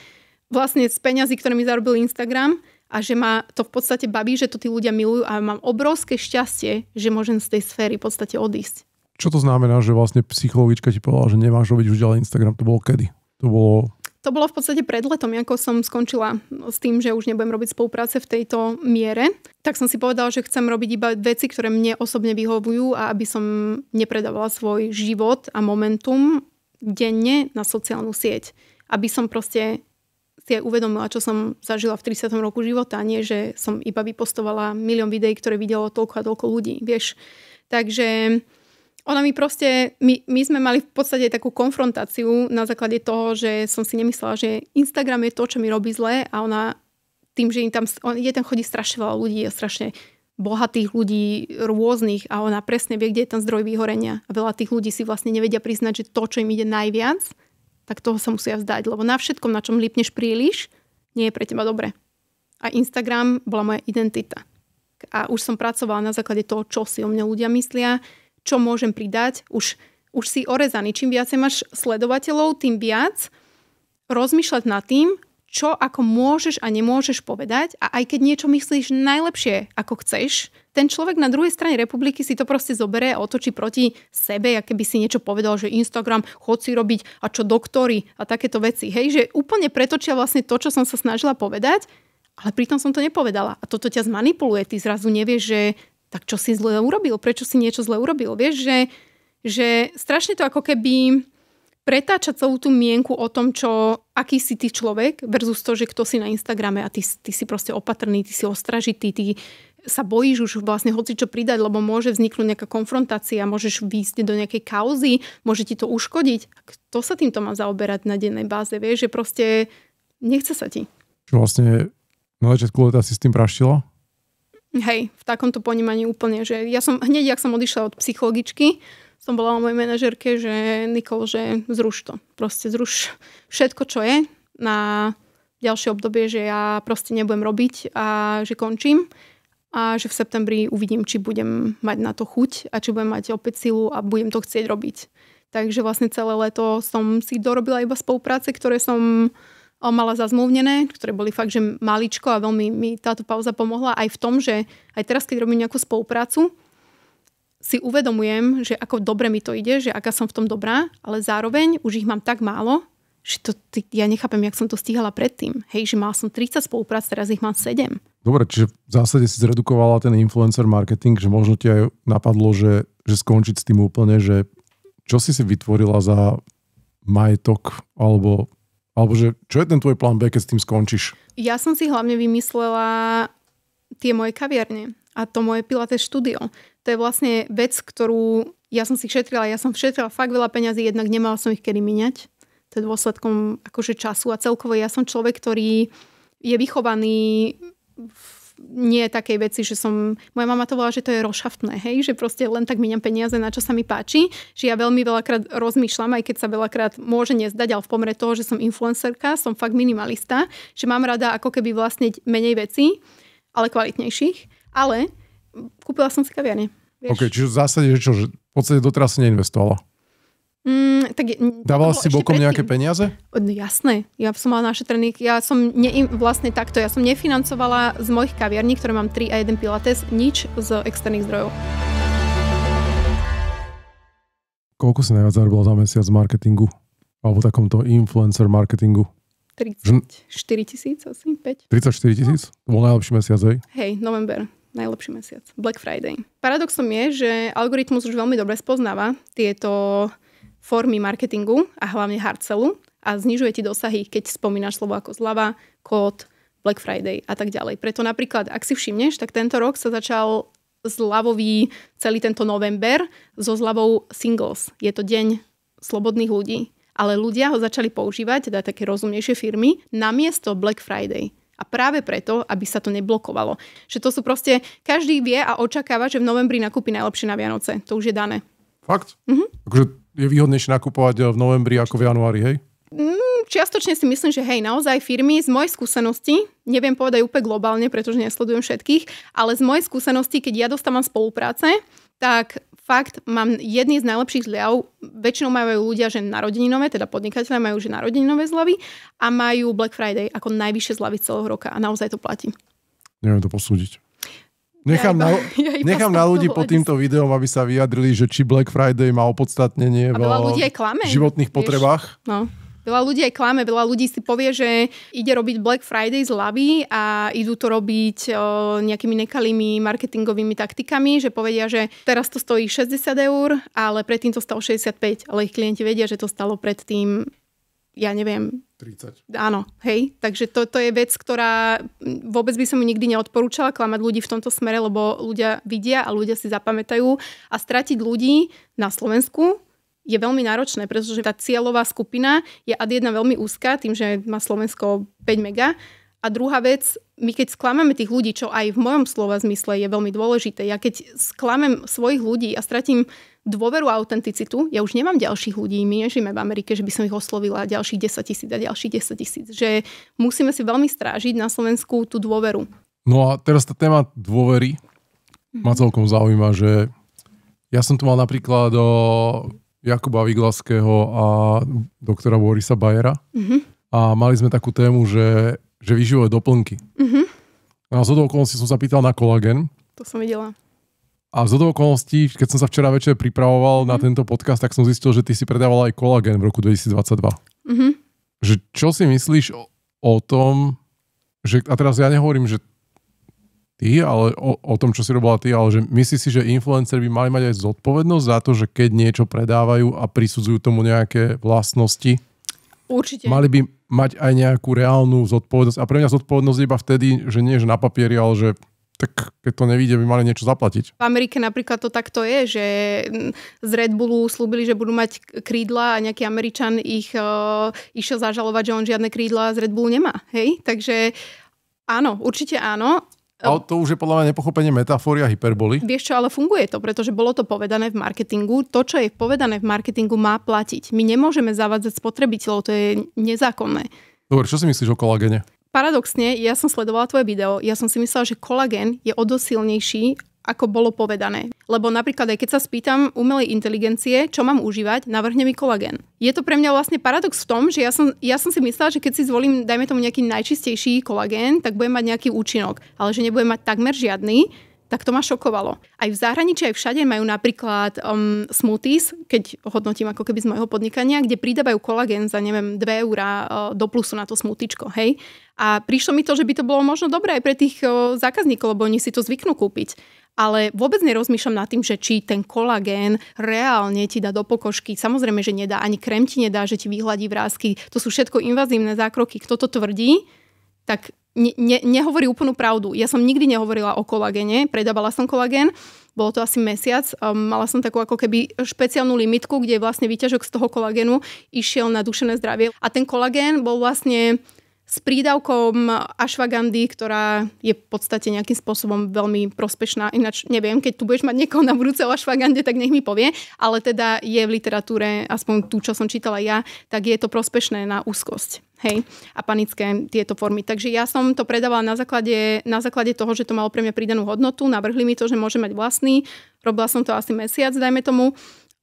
vlastne z peňazí, ktoré mi zarobil Instagram a že ma to v podstate baví, že to tí ľudia milujú a mám obrovské šťastie, že môžem z tej sféry v podstate odísť. Čo to znamená, že vlastne psychologička ti povedala, že nemáš robiť už ďalej Instagram? To bolo kedy? To bolo v podstate pred letom, ako som skončila s tým, že už nebudem robiť spolupráce v tejto miere. Tak som si povedala, že chcem robiť iba veci, ktoré mne osobne vyhovujú a aby som nepredávala svoj život a momentum denne na sociálnu sieť. Aby som proste si aj uvedomila, čo som zažila v 30. roku života. Nie, že som iba vypostovala milión videí, ktoré videlo toľko a toľko ľudí. Vieš. Takže ona mi proste, my sme mali v podstate takú konfrontáciu na základe toho, že som si nemyslela, že Instagram je to, čo mi robí zle a ona tým, že je tam chodí strašne veľa ľudí a strašne bohatých ľudí rôznych a ona presne vie, kde je ten zdroj vyhorenia. A veľa tých ľudí si vlastne nevedia priznať, že to, čo im ide najviac, tak toho sa musia vzdať. Lebo na všetkom, na čom lípneš príliš, nie je pre teba dobre. A Instagram bola moja identita. A už som pracovala na základe toho, čo si o mne ľudia myslia, čo môžem pridať. Už si orezaný. Čím viacej máš sledovateľov, tým viac rozmýšľať nad tým, čo ako môžeš a nemôžeš povedať. A aj keď niečo myslíš najlepšie, ako chceš, ten človek na druhej strane republiky si to proste zoberie a otočí proti sebe, a keby si niečo povedal, že Instagram, chod si robiť a čo doktori a takéto veci. Hej, že úplne pretočia vlastne to, čo som sa snažila povedať, ale pritom som to nepovedala. A toto ťa zmanipuluje. Ty zrazu nevieš, že tak čo si zle urobil? Prečo si niečo zle urobil? Vieš, že strašne to ako keby pretáča celú tú mienku o tom, aký si ty človek versus to, že kto si na Instagrame a ty si proste opatrný, ty si ostražitý, ty sa bojíš už vlastne hocičo pridať, lebo môže vzniknúť nejaká konfrontácia, môžeš výjsť do nejakej kauzy, môže ti to uškodiť. Kto sa týmto má zaoberať na dennej báze? Vieš, že proste nechce sa ti. Čo vlastne na začiatku leta si s tým praštila? Hej, v takomto ponímaní úplne, že ja som hneď, jak som odišla od psychologičky, som bola na mojej manažerke, že Nikol, že zruš to. Proste zruš všetko, čo je na ďalšie obdobie, že ja proste nebudem robiť a že končím a že v septembri uvidím, či budem mať na to chuť a či budem mať opäť silu a budem to chcieť robiť. Takže vlastne celé leto som si dorobila iba spolupráce, ktoré som mala zazmluvnené, ktoré boli fakt, že maličko a veľmi mi táto pauza pomohla aj v tom, že aj teraz, keď robím nejakú spoluprácu, si uvedomujem, že ako dobre mi to ide, že aká som v tom dobrá, ale zároveň už ich mám tak málo, že ja nechápem, jak som to stíhala predtým. Hej, že mala som 30 spoluprác, teraz ich mám 7. Dobre, čiže v zásade si zredukovala ten influencer marketing, že možno ti aj napadlo, že skončiť s tým úplne, že čo si vytvorila za majetok, alebo že čo je ten tvoj plán B, keď s tým skončíš? Ja som si hlavne vymyslela tie moje kaviarne a to moje Pilates štúdio. To je vlastne vec, ktorú ja som si šetrila. Ja som šetrila fakt veľa peňazí, jednak nemala som ich kedy míňať. To je dôsledkom akože času a celkovo ja som človek, ktorý je vychovaný nie takej veci, že moja mama to volá, že to je rošaftné, hej, že proste len tak míňam peniaze, na čo sa mi páči, že ja veľmi veľakrát rozmýšľam, aj keď sa veľakrát môže nezdať, ale v pomere toho, že som influencerka, som fakt minimalista, že mám rada ako keby vlastniť menej vecí, ale kvalitnejších, ale kúpila som si kaviarne. OK, čiže v zásade, že v podstate doteraz si neinvestovala? Dávala si bokom nejaké peniaze? No, jasné. Ja som mala našetrených. Ja som vlastne takto. Ja som nefinancovala z mojich kaviarní, ktoré mám 3 a 1 Pilates, nič z externých zdrojov. Koľko si najviac zarobila za mesiac z marketingu? Alebo takomto influencer marketingu? 34 000, asi 5. 34 000? To bol najlepší mesiac, hej? Hej, november. Najlepší mesiac. Black Friday. Paradoxom je, že algoritmus už veľmi dobre spoznáva tieto formy marketingu a hlavne hard sellu a znižuje ti dosahy, keď spomínaš slovo ako zľava, kód, Black Friday a tak ďalej. Preto napríklad, ak si všimneš, tak tento rok sa začal zľavový celý tento november so zľavou Singles. Je to deň slobodných ľudí. Ale ľudia ho začali používať, teda také rozumnejšie firmy, namiesto Black Friday. A práve preto, aby sa to neblokovalo. Že to sú proste, každý vie a očakáva, že v novembri nakúpi najlepšie na Vianoce. To už je dané. Fakt? Takže je výhodnejšie nakupovať v novembri ako v januári, hej? Čiastočne si myslím, že hej, naozaj firmy z mojej skúsenosti, neviem povedať úplne globálne, pretože nesledujem všetkých, ale z mojej skúsenosti, keď ja dostávam spolupráce, tak fakt mám jedný z najlepších zľav. Väčšinou majú ľudia, že narodeninové, teda podnikatelia majú, že narodeninové zľavy a majú Black Friday ako najvyššie zľavy celého roka a naozaj to platí. Neviem to posúdiť. Nechám na ľudí pod týmto videom, aby sa vyjadrili, že či Black Friday má opodstatnenie v životných potrebách. No. Veľa ľudí aj klame, veľa ľudí si povie, že ide robiť Black Friday zľavy a idú to robiť nejakými nekalými marketingovými taktikami, že povedia, že teraz to stojí 60 eur, ale predtým to stalo 65, ale ich klienti vedia, že to stalo predtým, ja neviem, 30. Áno, hej. Takže to je vec, ktorá vôbec by som ju nikdy neodporúčala klamať ľudí v tomto smere, lebo ľudia vidia a ľudia si zapamätajú a stratiť ľudí na Slovensku je veľmi náročné, pretože tá cieľová skupina je ad jedna veľmi úzka, tým, že má Slovensko 5 mega. A druhá vec, my keď sklameme tých ľudí, čo aj v mojom slova zmysle je veľmi dôležité, ja keď sklamem svojich ľudí a stratím dôveru a autenticitu, ja už nemám ďalších ľudí, my nežijeme v Amerike, že by som ich oslovila ďalších 10 000 a ďalších 10 000. Že musíme si veľmi strážiť na Slovensku tú dôveru. No a teraz tá téma dôvery ma celkom zaujíma, že ja som tu mal napríklad Jakuba Viglaského a doktora Borisa Bayera. A mali sme takú tému, že výživové doplnky. A z okolností som sa pýtal na kolagén. To som videla. A z okolností, keď som sa včera večer pripravoval na tento podcast, tak som zistil, že ty si predával aj kolagén v roku 2022. Že čo si myslíš o tom, že, a teraz ja nehovorím, že ty, ale o tom, čo si robila ty, ale že myslíš si, že influenceri by mali mať aj zodpovednosť za to, že keď niečo predávajú a prisudzujú tomu nejaké vlastnosti? Určite. Mali by mať aj nejakú reálnu zodpovednosť. A pre mňa zodpovednosť iba vtedy, že nie, že na papieri, ale že tak keď to nevíde, by mali niečo zaplatiť. V Amerike napríklad to takto je, že z Red Bullu slúbili, že budú mať krídla a nejaký Američan ich išiel zažalovať, že on žiadne krídla z Red Bullu nemá. Hej? Takže áno, určite áno. Ale to už je podľa mňa nepochopenie metafory a hyperboly. Vieš čo, ale funguje to, pretože bolo to povedané v marketingu. To, čo je povedané v marketingu, má platiť. My nemôžeme zavádzať spotrebiteľov, to je nezákonné. Dobre, čo si myslíš o kolagéne? Paradoxne, ja som sledovala tvoje video, ja som si myslela, že kolagén je o dosť silnejší, ako bolo povedané. Lebo napríklad aj keď sa spýtam umelej inteligencie, čo mám užívať, navrhne mi kolagén. Je to pre mňa vlastne paradox v tom, že ja som si myslela, že keď si zvolím, dajme tomu nejaký najčistejší kolagén, tak budem mať nejaký účinok. Ale že nebudem mať takmer žiadny, tak to ma šokovalo. Aj v zahraničí, aj všade majú napríklad smoothies, keď hodnotím ako keby z môjho podnikania, kde pridávajú kolagén za, neviem, 2 eurá do plusu na to smoothičko, hej. A prišlo mi to, že by to bolo možno dobré aj pre tých zákazníkov, lebo oni si to zvyknú kúpiť. Ale vôbec nerozmýšľam nad tým, že či ten kolagén reálne ti dá do pokožky. Samozrejme, že nedá. Ani krém ti nedá, že ti vyhladí vrásky. To sú všetko invazívne zákroky. Kto to tvrdí, tak nehovorí úplnú pravdu. Ja som nikdy nehovorila o kolagéne. Predávala som kolagén. Bolo to asi mesiac. Mala som takú ako keby špeciálnu limitku, kde vlastne výťažok z toho kolagénu išiel na duševné zdravie. A ten kolagén bol vlastne s prídavkom ashwagandy, ktorá je v podstate nejakým spôsobom veľmi prospešná. Ináč neviem, keď tu budeš mať niekoho na budúce o ashwagande, tak nech mi povie. Ale teda je v literatúre, aspoň tú, čo som čítala ja, tak je to prospešné na úzkosť. Hej? A panické tieto formy. Takže ja som to predávala na základe toho, že to malo pre mňa pridanú hodnotu. Navrhli mi to, že môže mať vlastný. Robila som to asi mesiac, dajme tomu.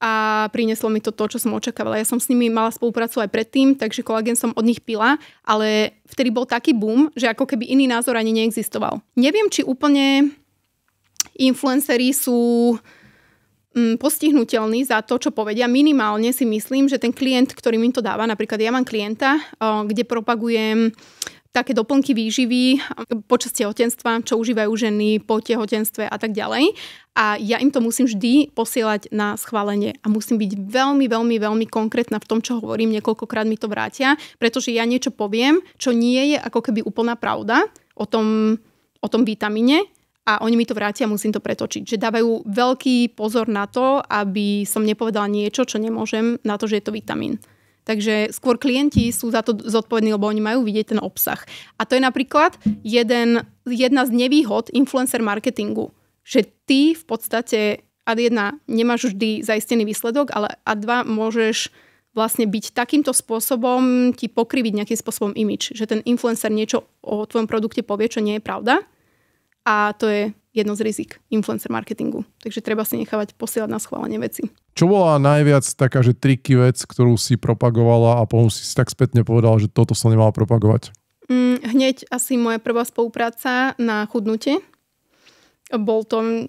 A prinieslo mi to, čo som očakávala. Ja som s nimi mala spoluprácu aj predtým, takže kolagén som od nich pila, ale vtedy bol taký boom, že ako keby iný názor ani neexistoval. Neviem, či úplne influenceri sú postihnutelní za to, čo povedia. Minimálne si myslím, že ten klient, ktorý mi to dáva, napríklad ja mám klienta, kde propagujem také doplnky výživy počas tehotenstva, čo užívajú ženy po tehotenstve a tak ďalej. A ja im to musím vždy posielať na schválenie. A musím byť veľmi, veľmi, veľmi konkrétna v tom, čo hovorím. Niekoľkokrát mi to vrátia, pretože ja niečo poviem, čo nie je ako keby úplná pravda o tom vitamíne a oni mi to vrátia a musím to pretočiť. Že dávajú veľký pozor na to, aby som nepovedala niečo, čo nemôžem, na to, že je to vitamín. Takže skôr klienti sú za to zodpovední, lebo oni majú vidieť ten obsah. A to je napríklad jedna z nevýhod influencer marketingu. Že ty v podstate ad 1 nemáš vždy zaistený výsledok, ale ad 2 môžeš vlastne byť takýmto spôsobom ti pokriviť nejakým spôsobom imidž. Že ten influencer niečo o tvojom produkte povie, čo nie je pravda. A to je jedno z rizik influencer marketingu. Takže treba si nechávať posielať na schválenie veci. Čo bola najviac taká, že triky vec, ktorú si propagovala a potom si tak spätne povedala, že toto som nemala propagovať? Hneď asi moja prvá spolupráca na chudnutie. Bol to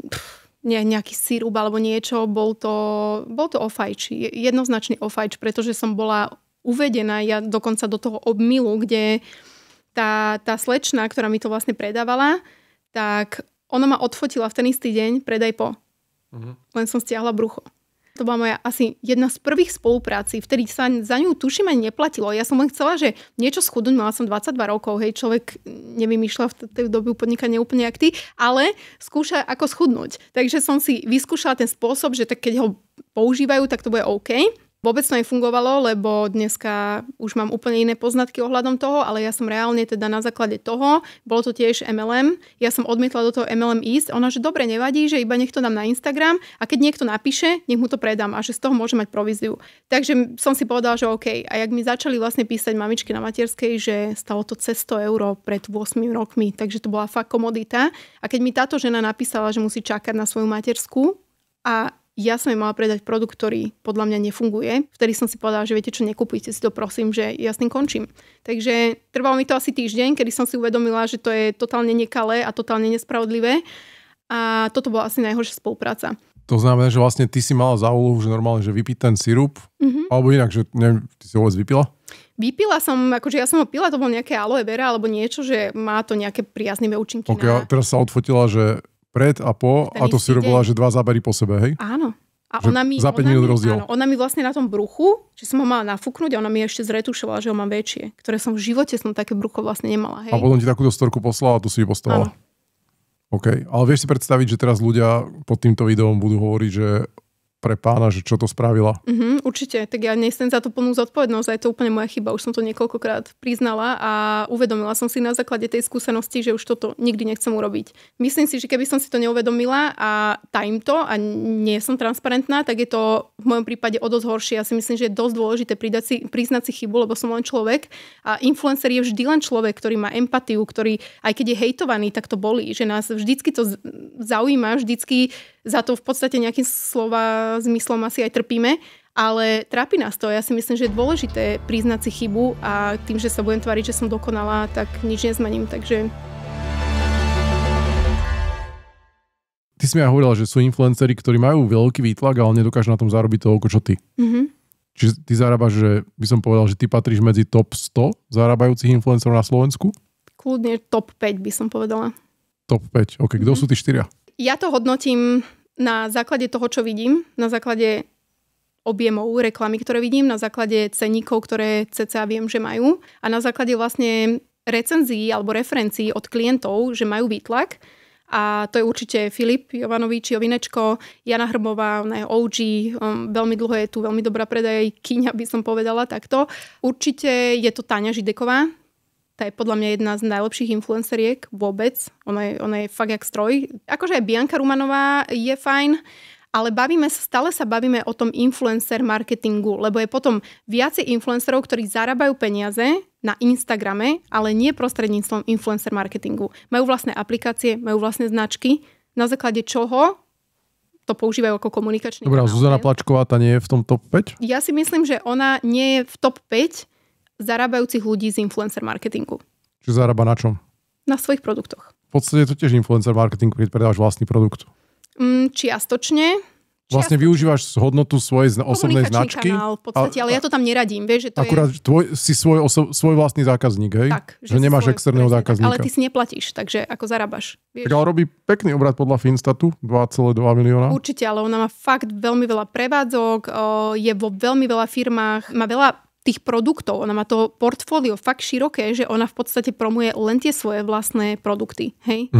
nejaký sirup alebo niečo, bol to ofajč. Jednoznačný ofajč, pretože som bola uvedená ja dokonca do toho obmilu, kde tá slečna, ktorá mi to vlastne predávala, tak ona ma odfotila v ten istý deň, predaj po. Len som stiahla brucho. To bola moja asi jedna z prvých spolupráci, vtedy sa za ňu tuším ani neplatilo. Ja som len chcela, že niečo schudnúť, mala som 22 rokov, hej, človek nevymýšľa v tej dobe podnikania úplne jak ty, ale skúša ako schudnúť. Takže som si vyskúšala ten spôsob, že tak keď ho používajú, tak to bude OK. Vôbec to nefungovalo, lebo dneska už mám úplne iné poznatky ohľadom toho, ale ja som reálne teda na základe toho, bolo to tiež MLM, ja som odmietla do toho MLM ísť, ona, že dobre, nevadí, že iba nech to dám na Instagram a keď niekto napíše, nech mu to predám a že z toho môže mať províziu. Takže som si povedala, že OK. A jak mi začali vlastne písať mamičky na materskej, že stalo to cez 100 € pred 8 rokmi, takže to bola fakt komodita. A keď mi táto žena napísala, že musí čakať na svoju materskú a ja som jej mala predať produkt, ktorý podľa mňa nefunguje. Vtedy som si povedala, že viete čo, nekupujte si to, prosím, že ja s tým končím. Takže trvalo mi to asi týždeň, kedy som si uvedomila, že to je totálne nekalé a totálne nespravodlivé. A toto bola asi najhoršia spolupráca. To znamená, že vlastne ty si mala za úlohu, že normálne, že vypiť ten sirup, alebo inak, že neviem, ty si ho vôbec vypila? Vypila som, akože ja som ho pila, to bolo nejaké aloe vera alebo niečo, že má to nejaké priaznivé účinky. Okay, a teraz sa odfotila, že pred a po, a to si robila, že 2 zábery po sebe, hej? Áno. A že za 5 minút rozdiel. Áno, ona mi vlastne na tom bruchu, že som ho mala nafúknuť a ona mi ešte zretušovala, že ho mám väčšie, ktoré som v živote také brucho vlastne nemala, hej. A potom ti takúto storku poslala a tu si ju postavila. Áno. OK, ale vieš si predstaviť, že teraz ľudia pod týmto videom budú hovoriť, že pre pána, že čo to spravila? Určite, tak ja nesem za to plnú zodpovednosť a je to úplne moja chyba. Už som to niekoľkokrát priznala a uvedomila som si na základe tej skúsenosti, že už toto nikdy nechcem urobiť. Myslím si, že keby som si to neuvedomila a tajím to a nie som transparentná, tak je to v mojom prípade o dosť horšie. Ja si myslím, že je dosť dôležité priznať si chybu, lebo som len človek a influencer je vždy len človek, ktorý má empatiu, ktorý aj keď je hejtovaný, tak to bolí, že nás vždycky to zaujíma, vždycky za to v podstate nejakým slova zmyslom asi aj trpíme, ale trápi nás to. Ja si myslím, že je dôležité priznať si chybu a tým, že sa budem tváriť, že som dokonalá, tak nič nezmením, takže... Ty si mi aj hovorila, že sú influenceri, ktorí majú veľký výtlak, ale nedokážu na tom zarobiť toľko, čo ty. Čiže ty zarábaš, že by som povedal, že ty patríš medzi top 100 zarábajúcich influencerov na Slovensku? Kľudne top 5 by som povedala. Top 5, ok. Kto sú tí 4? Ja to hodnotím na základe toho, čo vidím, na základe objemov reklamy, ktoré vidím, na základe cenníkov, ktoré cca viem, že majú a na základe vlastne recenzií alebo referencií od klientov, že majú výtlak. A to je určite Filip Jovanovič, Jovinečko, Jana Hrbová, ona je OG, veľmi dlho je tu, veľmi dobrá predajkyňa, by som povedala takto. Určite je to Táňa Žideková. Tá je podľa mňa jedna z najlepších influenceriek vôbec. Ona je fakt jak stroj. Akože aj Bianka Rumanová je fajn, ale stále sa bavíme o tom influencer marketingu, lebo je potom viacej influencerov, ktorí zarábajú peniaze na Instagrame, ale nie prostredníctvom influencer marketingu. Majú vlastné aplikácie, majú vlastné značky, na základe čoho to používajú ako komunikačný kanál. Dobrá, Zuzana Plačková, tá nie je v tom top 5? Ja si myslím, že ona nie je v top 5 zarábajúcich ľudí z influencer marketingu. Čiže zarába na čom? Na svojich produktoch. V podstate je to tiež influencer marketing, keď predávaš vlastný produkt. Čiastočne. Vlastne využívaš hodnotu svojej osobnej značky. Kanál v podstate, ale ja to tam neradím. Vieš, že to akurát si svoj vlastný zákazník, hej? Tak, že nemáš externého zákazníka. Ale ty si neplatíš, takže ako zarábaš. Vieš? Tak ale robí pekný obrat podľa Finstatu, 2,2 milióna. Určite, ale ona má fakt veľmi veľa prevádzok, je vo veľmi veľa firmách, má veľa tých produktov, ona má to portfólio fakt široké, že ona v podstate promuje len tie svoje vlastné produkty, hej?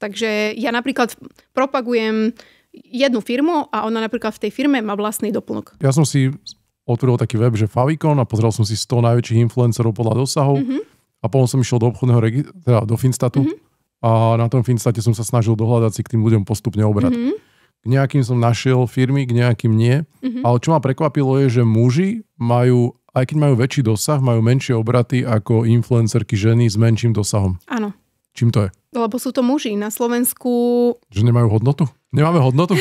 Takže ja napríklad propagujem jednu firmu a ona napríklad v tej firme má vlastný doplnok. Ja som si otvoril taký web, že Favicon a pozrel som si 100 najväčších influencerov podľa dosahov a potom som išiel do obchodného teda do Finstatu a na tom Finstate som sa snažil dohľadať si k tým ľuďom postupne obrat. K nejakým som našiel firmy, k nejakým nie. Ale čo ma prekvapilo je, že muži majú, aj keď majú väčší dosah, majú menšie obraty ako influencerky ženy s menším dosahom. Áno. Čím to je? Lebo sú to muži. Na Slovensku... Že nemajú hodnotu? Nemáme hodnotu?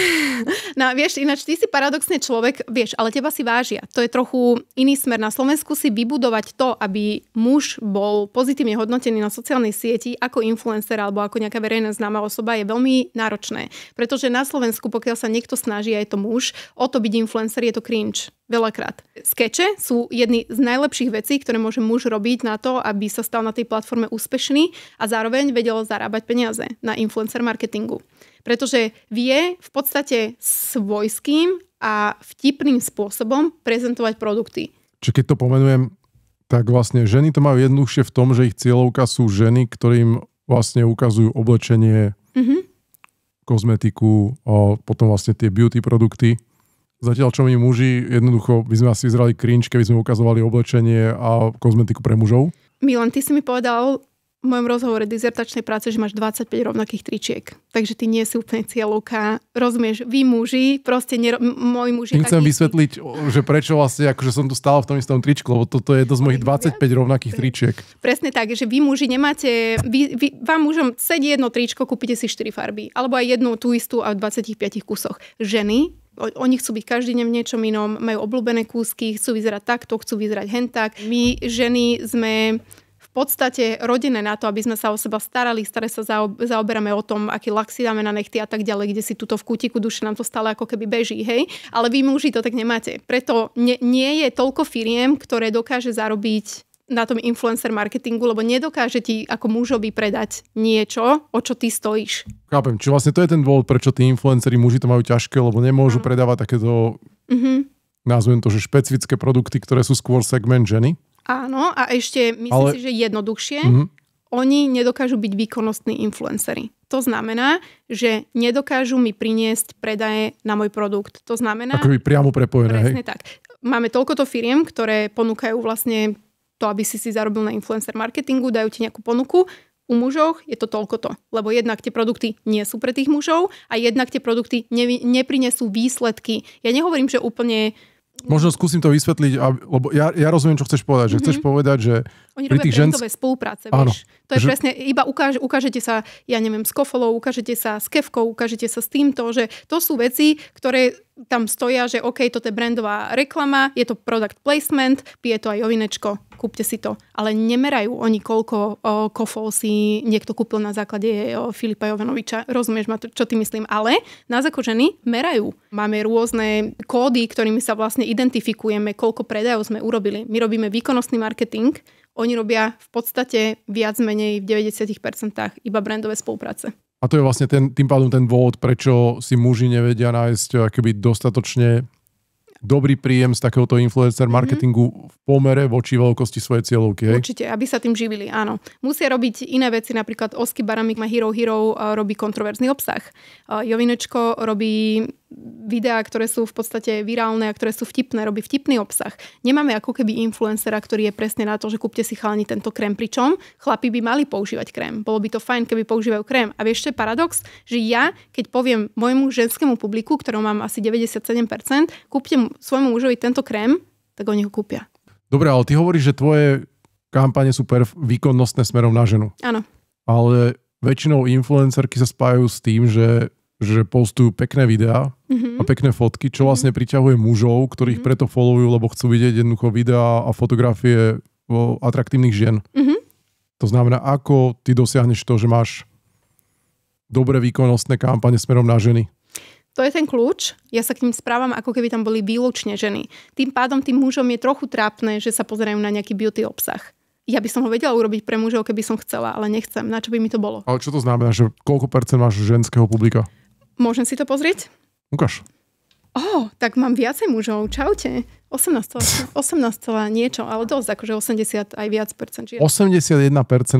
No vieš, ináč ty si paradoxne človek, vieš, ale teba si vážia. To je trochu iný smer. Na Slovensku si vybudovať to, aby muž bol pozitívne hodnotený na sociálnej sieti ako influencer alebo ako nejaká verejná známa osoba je veľmi náročné. Pretože na Slovensku, pokiaľ sa niekto snaží a je to muž, o to byť influencer je to cringe. Veľakrát. Skeče sú jedny z najlepších vecí, ktoré môže muž robiť na to, aby sa stal na tej platforme úspešný a zároveň vedel zarábať peniaze na influencer marketingu. Pretože vie v podstate svojským a vtipným spôsobom prezentovať produkty. Čiže keď to pomenujem, tak vlastne ženy to majú jednoduchšie v tom, že ich cieľovka sú ženy, ktorým vlastne ukazujú oblečenie, kozmetiku a potom vlastne tie beauty produkty. Zatiaľ, čo my muži, jednoducho by sme asi vyzerali cringe, keby sme ukazovali oblečenie a kozmetiku pre mužov. Milan, ty si mi povedal v mojom rozhovore dizertačnej práce, že máš 25 rovnakých tričiek. Takže ty nie si úplne cieľovka. Rozumieš, vy muži, proste moji muži... Chcem vysvetliť, že prečo vlastne, akože som tu stále v tom istom tričku, lebo toto je jedno z mojich 25 rovnakých tričiek. Presne tak, že vy muži nemáte... Vám mužom sedí jedno tričko, kúpite si 4 farby. Alebo aj jednu tú istú a v 25 kusoch. Ženy, oni chcú byť každý deň v niečom inom, majú obľúbené kúsky, chcú vyzerať takto, chcú vyzerať hentak. My, ženy, sme v podstate rodené na to, aby sme sa o seba starali, staré sa zaoberáme o tom, aký lak si dáme na nechty a tak ďalej, kde si tuto v kútiku duše nám to stále ako keby beží, hej? Ale vy muži to tak nemáte. Preto nie je toľko firiem, ktoré dokáže zarobiť na tom influencer marketingu, lebo nedokáže ti ako mužovi predať niečo, o čo ty stojíš. Chápem, či vlastne to je ten dôvod, prečo tí influenceri muži to majú ťažké, lebo nemôžu predávať takéto, nazvem to, že špecifické produkty, ktoré sú skôr segment ženy. Áno, a ešte myslím si, že jednoduchšie, oni nedokážu byť výkonnostní influenceri. To znamená, že nedokážu mi priniesť predaje na môj produkt. To znamená... Ako by priamo prepojené, presne tak. Máme toľkoto firiem, ktoré ponúkajú vlastne to, aby si zarobil na influencer marketingu, dajú ti nejakú ponuku. U mužov je to toľkoto. Lebo jednak tie produkty nie sú pre tých mužov a jednak tie produkty neprinesú výsledky. Ja nehovorím, že úplne... Možno skúsim to vysvetliť, lebo ja rozumiem, čo chceš povedať. Že chceš povedať, že oni pri robia brandové spolupráce, áno, vieš. To je presne, iba ukážete sa, ja neviem, s Kofolou, ukážete sa s Kevkou, ukážete sa s týmto, že to sú veci, ktoré tam stoja, že OK, toto je brandová reklama, je to product placement, pije to aj Jovinečko, kúpte si to. Ale nemerajú oni, koľko Kofol si niekto kúpil na základe Filipa Jovanoviča. Rozumieš ma, čo ty myslím? Ale nás ako ženy merajú. Máme rôzne kódy, ktorými sa vlastne identifikujeme, koľko predajov sme urobili. My robíme výkonnostný marketing, oni robia v podstate viac menej v 90% iba brandové spolupráce. A to je vlastne tým pádom ten dôvod, prečo si muži nevedia nájsť akoby dostatočne dobrý príjem z takéhoto influencer marketingu v pomere voči veľkosti svojej cieľovky. Hej? Určite, aby sa tým živili, áno. Musia robiť iné veci, napríklad Oski Baramik má Hero robí kontroverzný obsah. Jovinečko robí videá, ktoré sú v podstate virálne a ktoré sú vtipné, robí vtipný obsah. Nemáme ako keby influencera, ktorý je presne na to, že kúpte si chalani tento krém, pričom chlapi by mali používať krém. Bolo by to fajn, keby používajú krém. A vieš, čo je paradox? Že ja, keď poviem môjmu ženskému publiku, ktorom mám asi 97%, kúpte svojmu mužovi tento krém, tak oni ho kúpia. Dobre, ale ty hovoríš, že tvoje kampane sú výkonnostné smerom na ženu. Áno. Ale väčšinou influencerky sa spájajú s tým, že postujú pekné videá a pekné fotky, čo vlastne priťahuje mužov, ktorých preto followujú, lebo chcú vidieť jednoducho videá a fotografie atraktívnych žien. To znamená, ako ty dosiahneš to, že máš dobre výkonnostné kampane smerom na ženy? To je ten kľúč. Ja sa k ním správam, ako keby tam boli výlučne ženy. Tým pádom tým mužom je trochu trápne, že sa pozerajú na nejaký beauty obsah. Ja by som ho vedela urobiť pre mužov, keby som chcela, ale nechcem. Na čo by mi to bolo? Ale čo to znamená, že koľko percent máš ženského publika? Môžem si to pozrieť? Ukáž. Tak mám viacej mužov. Čaute. 18 niečo, ale dosť, akože 80 aj viac percent. 81%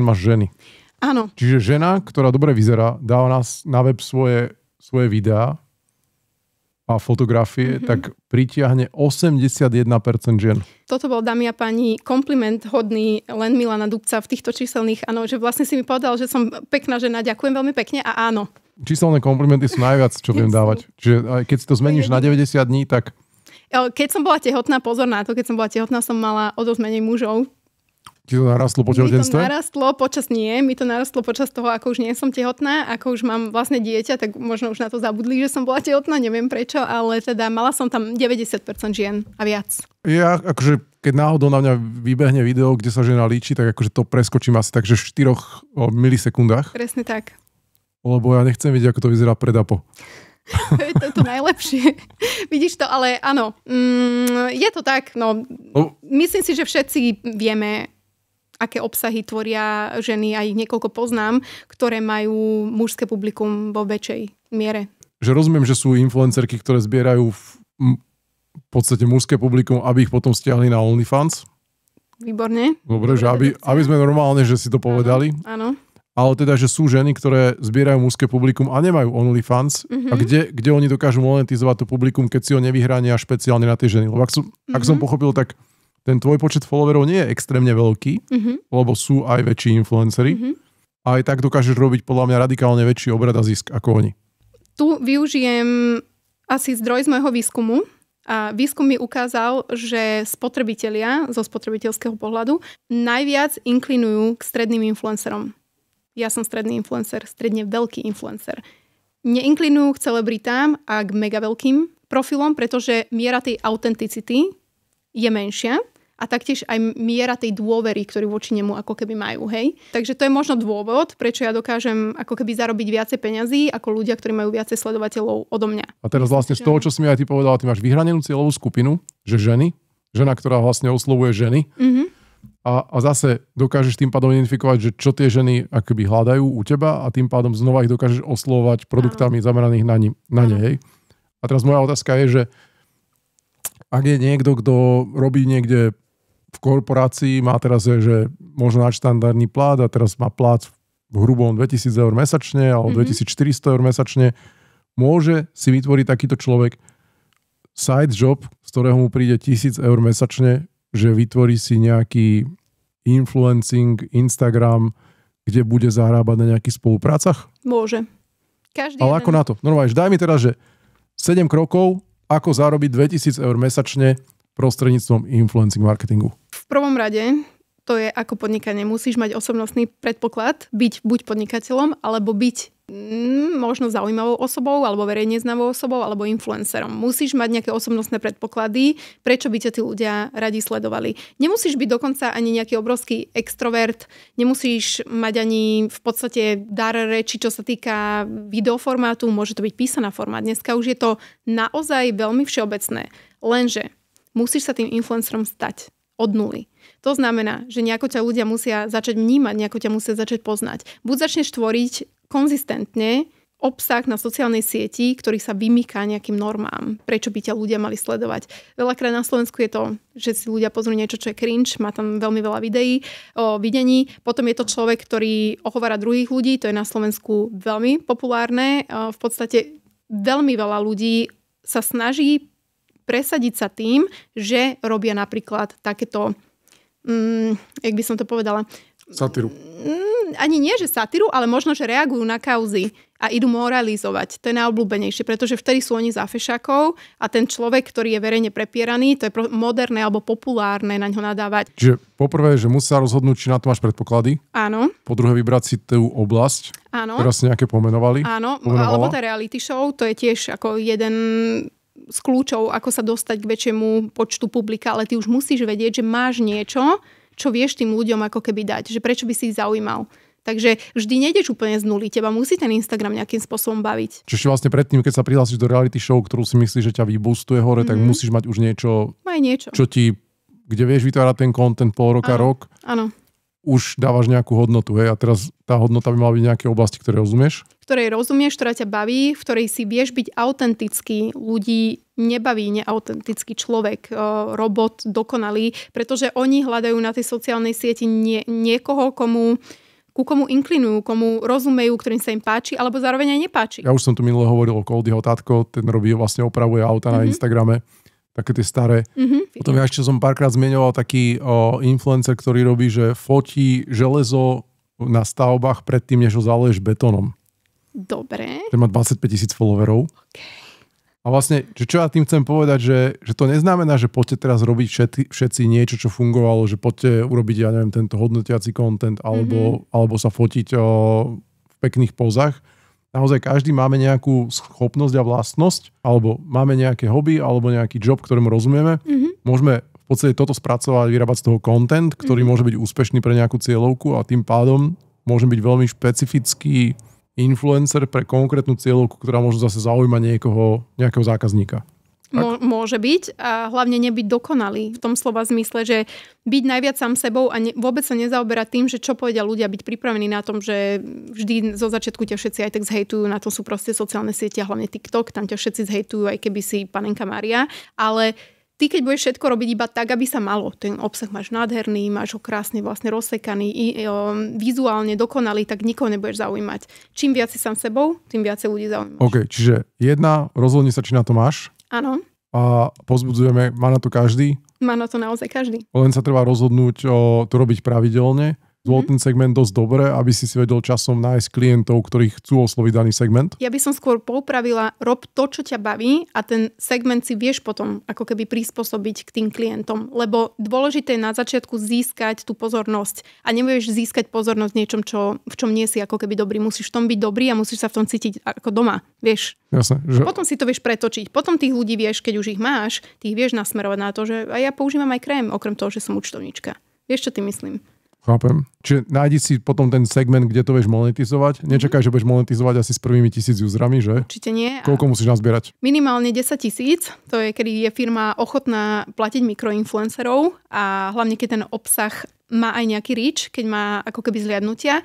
máš ženy. Áno. Čiže žena, ktorá dobre vyzerá, dáva nás na web svoje videá a fotografie, tak pritiahne 81% žien. Toto bol, dámy a páni, kompliment hodný len Milana Dubca v týchto číselných, áno, že vlastne si mi povedal, že som pekná žena, ďakujem veľmi pekne a áno. Číselné komplimenty sú najviac, čo viem dávať. Čiže keď si to zmeníš na 90 dní, tak... Keď som bola tehotná, pozor na to, keď som bola tehotná, som mala o dosť menej mužov. Ti to narastlo po tehotenstve? Mi to narastlo počas toho, ako už nie som tehotná, ako už mám vlastne dieťa, tak možno už na to zabudli, že som bola tehotná, neviem prečo, ale teda mala som tam 90% žien a viac. Ja akože, keď náhodou na mňa vybehne video, kde sa žena líči, tak akože to preskočím asi takže v 4 milisekundách. Presne tak. Lebo ja nechcem vidieť, ako to vyzerá pred a po. To je to najlepšie. Vidíš to, ale áno. Je to tak, no. Myslím si, že všetci vieme, aké obsahy tvoria ženy, a ich niekoľko poznám, ktoré majú mužské publikum vo väčšej miere. Že rozumiem, že sú influencerky, ktoré zbierajú v podstate mužské publikum, aby ich potom stiahli na OnlyFans. Výborne. Dobre, že aby sme normálne, že si to povedali. Áno. Ale teda, že sú ženy, ktoré zbierajú mužské publikum a nemajú OnlyFans. A kde oni dokážu monetizovať to publikum, keď si ho nevyhrania špeciálne na tie ženy. Lebo ak som pochopil, tak ten tvoj počet followerov nie je extrémne veľký, lebo sú aj väčší influenceri. A aj tak dokážeš robiť podľa mňa radikálne väčší obrad a zisk ako oni. Tu využijem asi zdroj z môjho výskumu. A výskum mi ukázal, že spotrebitelia zo spotrebiteľského pohľadu najviac inklinujú k stredným influencerom. Ja som stredný influencer, stredne veľký influencer. Neinklinujú k celebritám a k mega veľkým profilom, pretože miera tej autenticity je menšia a taktiež aj miera tej dôvery, ktorú voči nemu ako keby majú, hej. Takže to je možno dôvod, prečo ja dokážem ako keby zarobiť viacej peňazí ako ľudia, ktorí majú viacej sledovateľov odo mňa. A teraz vlastne z toho, čo si mi aj ty povedala, ty máš vyhranenú cieľovú skupinu, že žena, ktorá vlastne oslovuje ženy. A zase dokážeš tým pádom identifikovať, že čo tie ženy akoby hľadajú u teba a tým pádom znova ich dokážeš oslovovať produktami zameraných na ne, hej. A teraz moja otázka je, že ak je niekto, kto robí niekde v korporácii, má teraz že možno nadštandardný plát a teraz má plát v hrubom 2000 eur mesačne alebo 2400 eur mesačne, môže si vytvoriť takýto človek side job, z ktorého mu príde 1000 eur mesačne, že vytvorí si nejaký influencing, Instagram, kde bude zarábať na nejakých spoluprácach? Môže. Ale ako na to? Normálne, daj mi teraz, že 7 krokov, ako zarobiť 2000 eur mesačne prostredníctvom influencing marketingu. V prvom rade to je ako podnikanie. Musíš mať osobnostný predpoklad, byť buď podnikateľom, alebo byť možno zaujímavou osobou, alebo verejne známou osobou, alebo influencerom. Musíš mať nejaké osobnostné predpoklady, prečo by ťa tí ľudia radi sledovali. Nemusíš byť dokonca ani nejaký obrovský extrovert, nemusíš mať ani v podstate dar reči, čo sa týka videoformátu, môže to byť písaná formát. Dneska už je to naozaj veľmi všeobecné. Lenže musíš sa tým influencerom stať od nuly. To znamená, že nejako ťa ľudia musia začať vnímať, nejako ťa musia začať poznať. Buď začneš tvoriť konzistentne obsah na sociálnej sieti, ktorý sa vymýka nejakým normám. Prečo by ťa ľudia mali sledovať? Veľakrát na Slovensku je to, že si ľudia pozrú niečo, čo je cringe, má tam veľmi veľa videí o videní. Potom je to človek, ktorý ohovára druhých ľudí, to je na Slovensku veľmi populárne. V podstate veľmi veľa ľudí sa snaží presadiť sa tým, že robia napríklad takéto, jak by som to povedala, satíru. Ani nie, že satíru, ale možno, že reagujú na kauzy a idú moralizovať. To je najobľúbenejšie, pretože vtedy sú oni za fešákov a ten človek, ktorý je verejne prepieraný, to je moderné alebo populárne na ňo nadávať. Čiže poprvé, že musí sa rozhodnúť, či na to máš predpoklady. Áno. Po druhé, vybrať si tú oblasť, ktorá si nejaké pomenovali. Áno, alebo tá reality show, to je tiež ako jeden z kľúčov, ako sa dostať k väčšiemu počtu publika, ale ty už musíš vedieť, že máš niečo, čo vieš tým ľuďom ako keby dať, že prečo by si ich zaujímal. Takže vždy nejdeš úplne z nuly, teba musí ten Instagram nejakým spôsobom baviť. Čiže vlastne predtým, keď sa prihlásiš do reality show, ktorú si myslíš, že ťa vybustuje hore, tak musíš mať už niečo, čo ti, kde vieš vytvárať ten content pol roka, rok. Áno. Už dávaš nejakú hodnotu, hej? A teraz tá hodnota by mala byť nejaké oblasti, ktoré rozumieš? Ktorej rozumieš, ktorá ťa baví, v ktorej si vieš byť autentický. Ľudí nebaví neautentický človek, robot, dokonalý, pretože oni hľadajú na tej sociálnej sieti niekoho, ku komu inklinujú, komu rozumejú, ktorým sa im páči, alebo zároveň aj nepáči. Ja už som tu minule hovoril o Codyho tatko, ten robí vlastne opravuje auta na Instagrame. Také tie staré. Potom ja ešte som párkrát zmieňoval taký influencer, ktorý robí, že fotí železo na stavbách predtým, než ho zaleješ betónom. Dobre. Ten má 25 000 followerov. Okay. A vlastne, čo ja tým chcem povedať, že to neznamená, že poďte teraz robiť všetci niečo, čo fungovalo, že poďte urobiť, ja neviem, tento hodnotiaci content, alebo sa fotiť v pekných pozách. Naozaj každý máme nejakú schopnosť a vlastnosť, alebo máme nejaké hobby, alebo nejaký job, ktorému rozumieme. Môžeme v podstate toto spracovať, vyrábať z toho content, ktorý môže byť úspešný pre nejakú cieľovku a tým pádom môže byť veľmi špecifický influencer pre konkrétnu cieľovku, ktorá môže zase zaujímať nejakého zákazníka. Môže byť a hlavne nebyť dokonalý v tom slova zmysle, že byť najviac sám sebou a vôbec sa nezaoberať tým, že čo povedia ľudia, byť pripravení na tom, že vždy zo začiatku ťa všetci aj tak zhejtujú, na to sú proste sociálne siete, hlavne TikTok, tam ťa všetci zhejtujú, aj keby si panenka Mária, ale ty, keď budeš všetko robiť iba tak, aby sa malo, ten obsah máš nádherný, máš ho krásne vlastne rozsekaný, vizuálne dokonalý, tak nikoho nebudeš zaujímať. Čím viac si sám sebou, tým viacej ľudí zaujímaš. OK, čiže rozhodni sa, či na to máš. Áno. A pozbudzujeme, má na to každý. Má na to naozaj každý. Len sa treba rozhodnúť to robiť pravidelne. Zvol ten segment dosť dobre, aby si vedel časom nájsť klientov, ktorí chcú osloviť daný segment? Ja by som skôr poupravila, rob to, čo ťa baví a ten segment si vieš potom ako keby prispôsobiť k tým klientom. Lebo dôležité je na začiatku získať tú pozornosť a nebudeš získať pozornosť v niečom, v čom nie si ako keby dobrý. Musíš v tom byť dobrý a musíš sa v tom cítiť ako doma, vieš. Jasne, Potom si to vieš pretočiť. Potom tých ľudí vieš, keď už ich máš, ty ich vieš nasmerovať na to, že a ja používam aj krém, okrem toho, že som účtovníčka. Vieš, čo ty myslím? Chápem. Čiže nájdi si potom ten segment, kde to vieš monetizovať. Nečakaj, že budeš monetizovať asi s prvými 1000 userami, že? Určite nie. Koľko musíš nazbierať? Minimálne 10 000. To je, kedy je firma ochotná platiť mikroinfluencerov a hlavne, keď ten obsah má aj nejaký reach, keď má ako keby zliadnutia.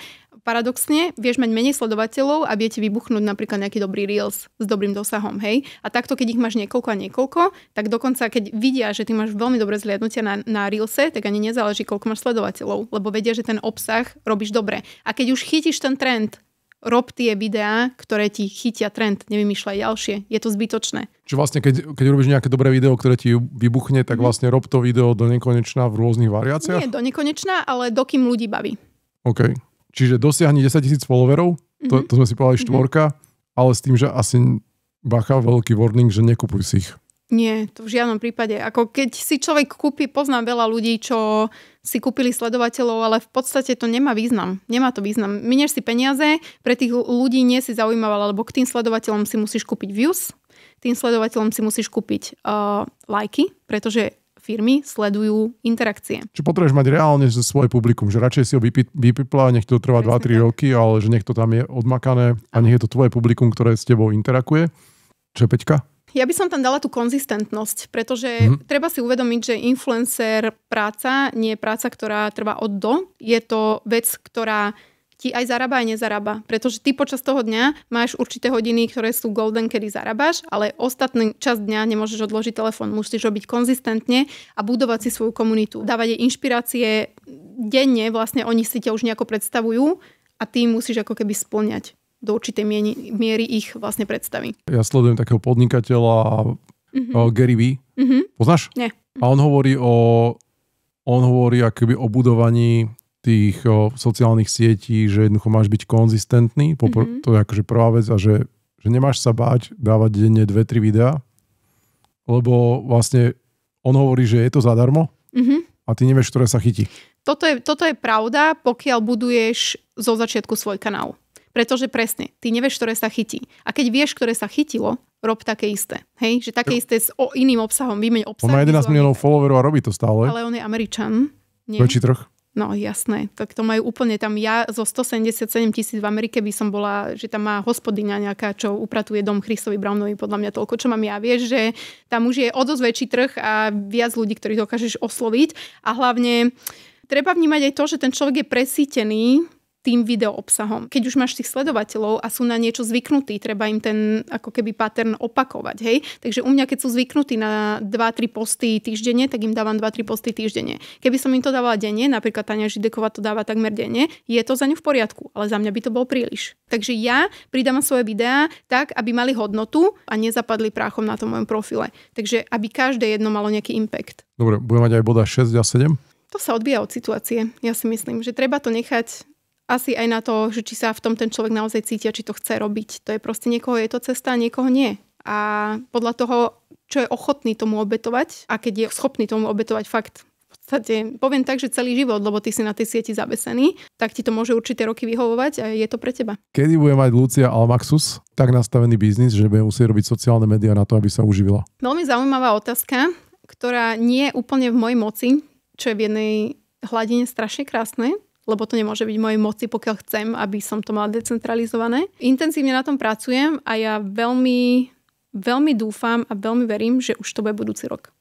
Paradoxne, vieš mať menej sledovateľov a viete vybuchnúť napríklad nejaký dobrý reels s dobrým dosahom, hej? A takto, keď ich máš niekoľko a niekoľko, tak dokonca, keď vidia, že ty máš veľmi dobré zliadnutia na reelse, tak ani nezáleží, koľko máš sledovateľov, lebo vedia, že ten obsah robíš dobre. A keď už chytíš ten trend, rob tie videá, ktoré ti chytia trend, nevymýšľaj ďalšie. Je to zbytočné. Čiže vlastne, keď robíš nejaké dobré video, ktoré ti vybuchne, tak vlastne rob to video do nekonečna v rôznych variáciách? Nie do nekonečna, ale dokým ľudí baví. OK. Čiže dosiahni 10 000 followerov, to sme si povedali 4, ale s tým, že asi bacha, veľký warning, že nekupuj si ich. Nie, to v žiadnom prípade. Ako keď si človek kúpi, poznám veľa ľudí, čo si kúpili sledovateľov, ale v podstate to nemá význam. Nemá to význam. Minieš si peniaze, pre tých ľudí nie si zaujímavá, lebo k tým sledovateľom si musíš kúpiť views, tým sledovateľom si musíš kúpiť lajky, pretože firmy sledujú interakcie. Čo potrebuješ mať reálne svoje publikum, že radšej si ho vypipla, nech to trvá 2-3 roky, ale že nech to tam je odmakané a nech je to tvoje publikum, ktoré s tebou interakuje. Čo je, Peťka? Ja by som tam dala tú konzistentnosť, pretože treba si uvedomiť, že influencer práca nie je práca, ktorá trvá od do. Je to vec, ktorá ti aj zarába, aj nezarába. Pretože ty počas toho dňa máš určité hodiny, ktoré sú golden, kedy zarábaš, ale ostatný časť dňa nemôžeš odložiť telefón. Musíš robiť konzistentne a budovať si svoju komunitu. Dávať jej inšpirácie denne, vlastne oni si ťa už nejako predstavujú a ty musíš ako keby spĺňať do určitej miery ich vlastne predstavy. Ja sledujem takého podnikateľa Gary Vee. Poznáš? Nie. A on hovorí akoby o budovaní tých sociálnych sietí, že jednoducho máš byť konzistentný. To je akože prvá vec a že nemáš sa báť dávať denne 2-3 videá, lebo vlastne on hovorí, že je to zadarmo a ty nevieš, ktoré sa chytí. Toto je pravda, pokiaľ buduješ zo začiatku svoj kanál. Pretože presne, ty nevieš, ktoré sa chytí. A keď vieš, ktoré sa chytilo, rob také isté. Hej? Že také isté s iným obsahom. Vymeň obsah. On má 11 miliónov followerov a robí to stále. Ale on je Američan. Väčší trh. No jasné, tak to majú úplne tam. Ja zo 177 000 v Amerike by som bola, že tam má hospodyňa nejaká, čo upratuje dom Chrisovi Brownovi, podľa mňa toľko, čo mám ja. Vieš, že tam už je o dosť väčší trh a viac ľudí, ktorých dokážeš osloviť. A hlavne treba vnímať aj to, že ten človek je presýtený tým video obsahom. Keď už máš tých sledovateľov a sú na niečo zvyknutí, treba im ten ako keby pattern opakovať, hej? Takže u mňa, keď sú zvyknutí na 2-3 posty týždenne, tak im dávam 2-3 posty týždenne. Keby som im to dávala denne, napríklad Tania Žideková to dáva takmer denne, je to za ňu v poriadku, ale za mňa by to bolo príliš. Takže ja pridávam svoje videá tak, aby mali hodnotu a nezapadli práchom na tom mojom profile. Takže aby každé jedno malo nejaký impact. Dobre, budeme mať aj boda 6 a 7? To sa odvíja od situácie. Ja si myslím, že treba to nechať asi aj na to, že či sa v tom ten človek naozaj cítia, či to chce robiť. To je proste niekoho je to cesta, niekoho nie. a podľa toho, čo je ochotný tomu obetovať a keď je schopný tomu obetovať fakt v podstate, poviem tak, že celý život, lebo ty si na tej sieti zavesený, tak ti to môže určité roky vyhovovať a je to pre teba. Kedy bude mať Lucia Almaxus tak nastavený biznis, že bude musieť robiť sociálne médiá na to, aby sa uživila? Veľmi zaujímavá otázka, ktorá nie je úplne v mojej moci, čo je v jednej hladine strašne krásne, lebo to nemôže byť v mojej moci, pokiaľ chcem, aby som to mala decentralizované. Intenzívne na tom pracujem a ja veľmi dúfam a veľmi verím, že už to bude budúci rok.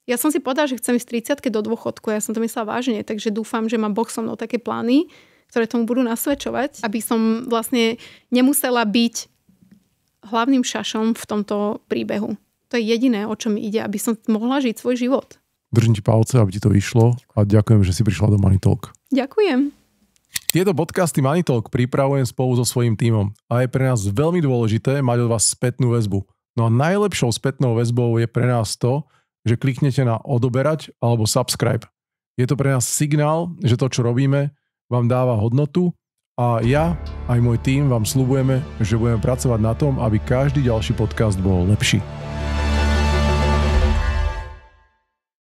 Ja som si povedala, že chcem ísť 30-ke do dôchodku, ja som to myslela vážne, takže dúfam, že má Boh so mnou také plány, ktoré tomu budú nasvedčovať, aby som vlastne nemusela byť hlavným šašom v tomto príbehu. To je jediné, o čo mi ide, aby som mohla žiť svoj život. Držím ti palce, aby ti to vyšlo a ďakujem, že si prišla do Money Talk. Ďakujem. Tieto podcasty Money Talk pripravujem spolu so svojím tímom a je pre nás veľmi dôležité mať od vás spätnú väzbu. No a najlepšou spätnou väzbou je pre nás to, že kliknete na odoberať alebo subscribe. Je to pre nás signál, že to, čo robíme, vám dáva hodnotu a ja aj môj tím vám sľubujeme, že budeme pracovať na tom, aby každý ďalší podcast bol lepší.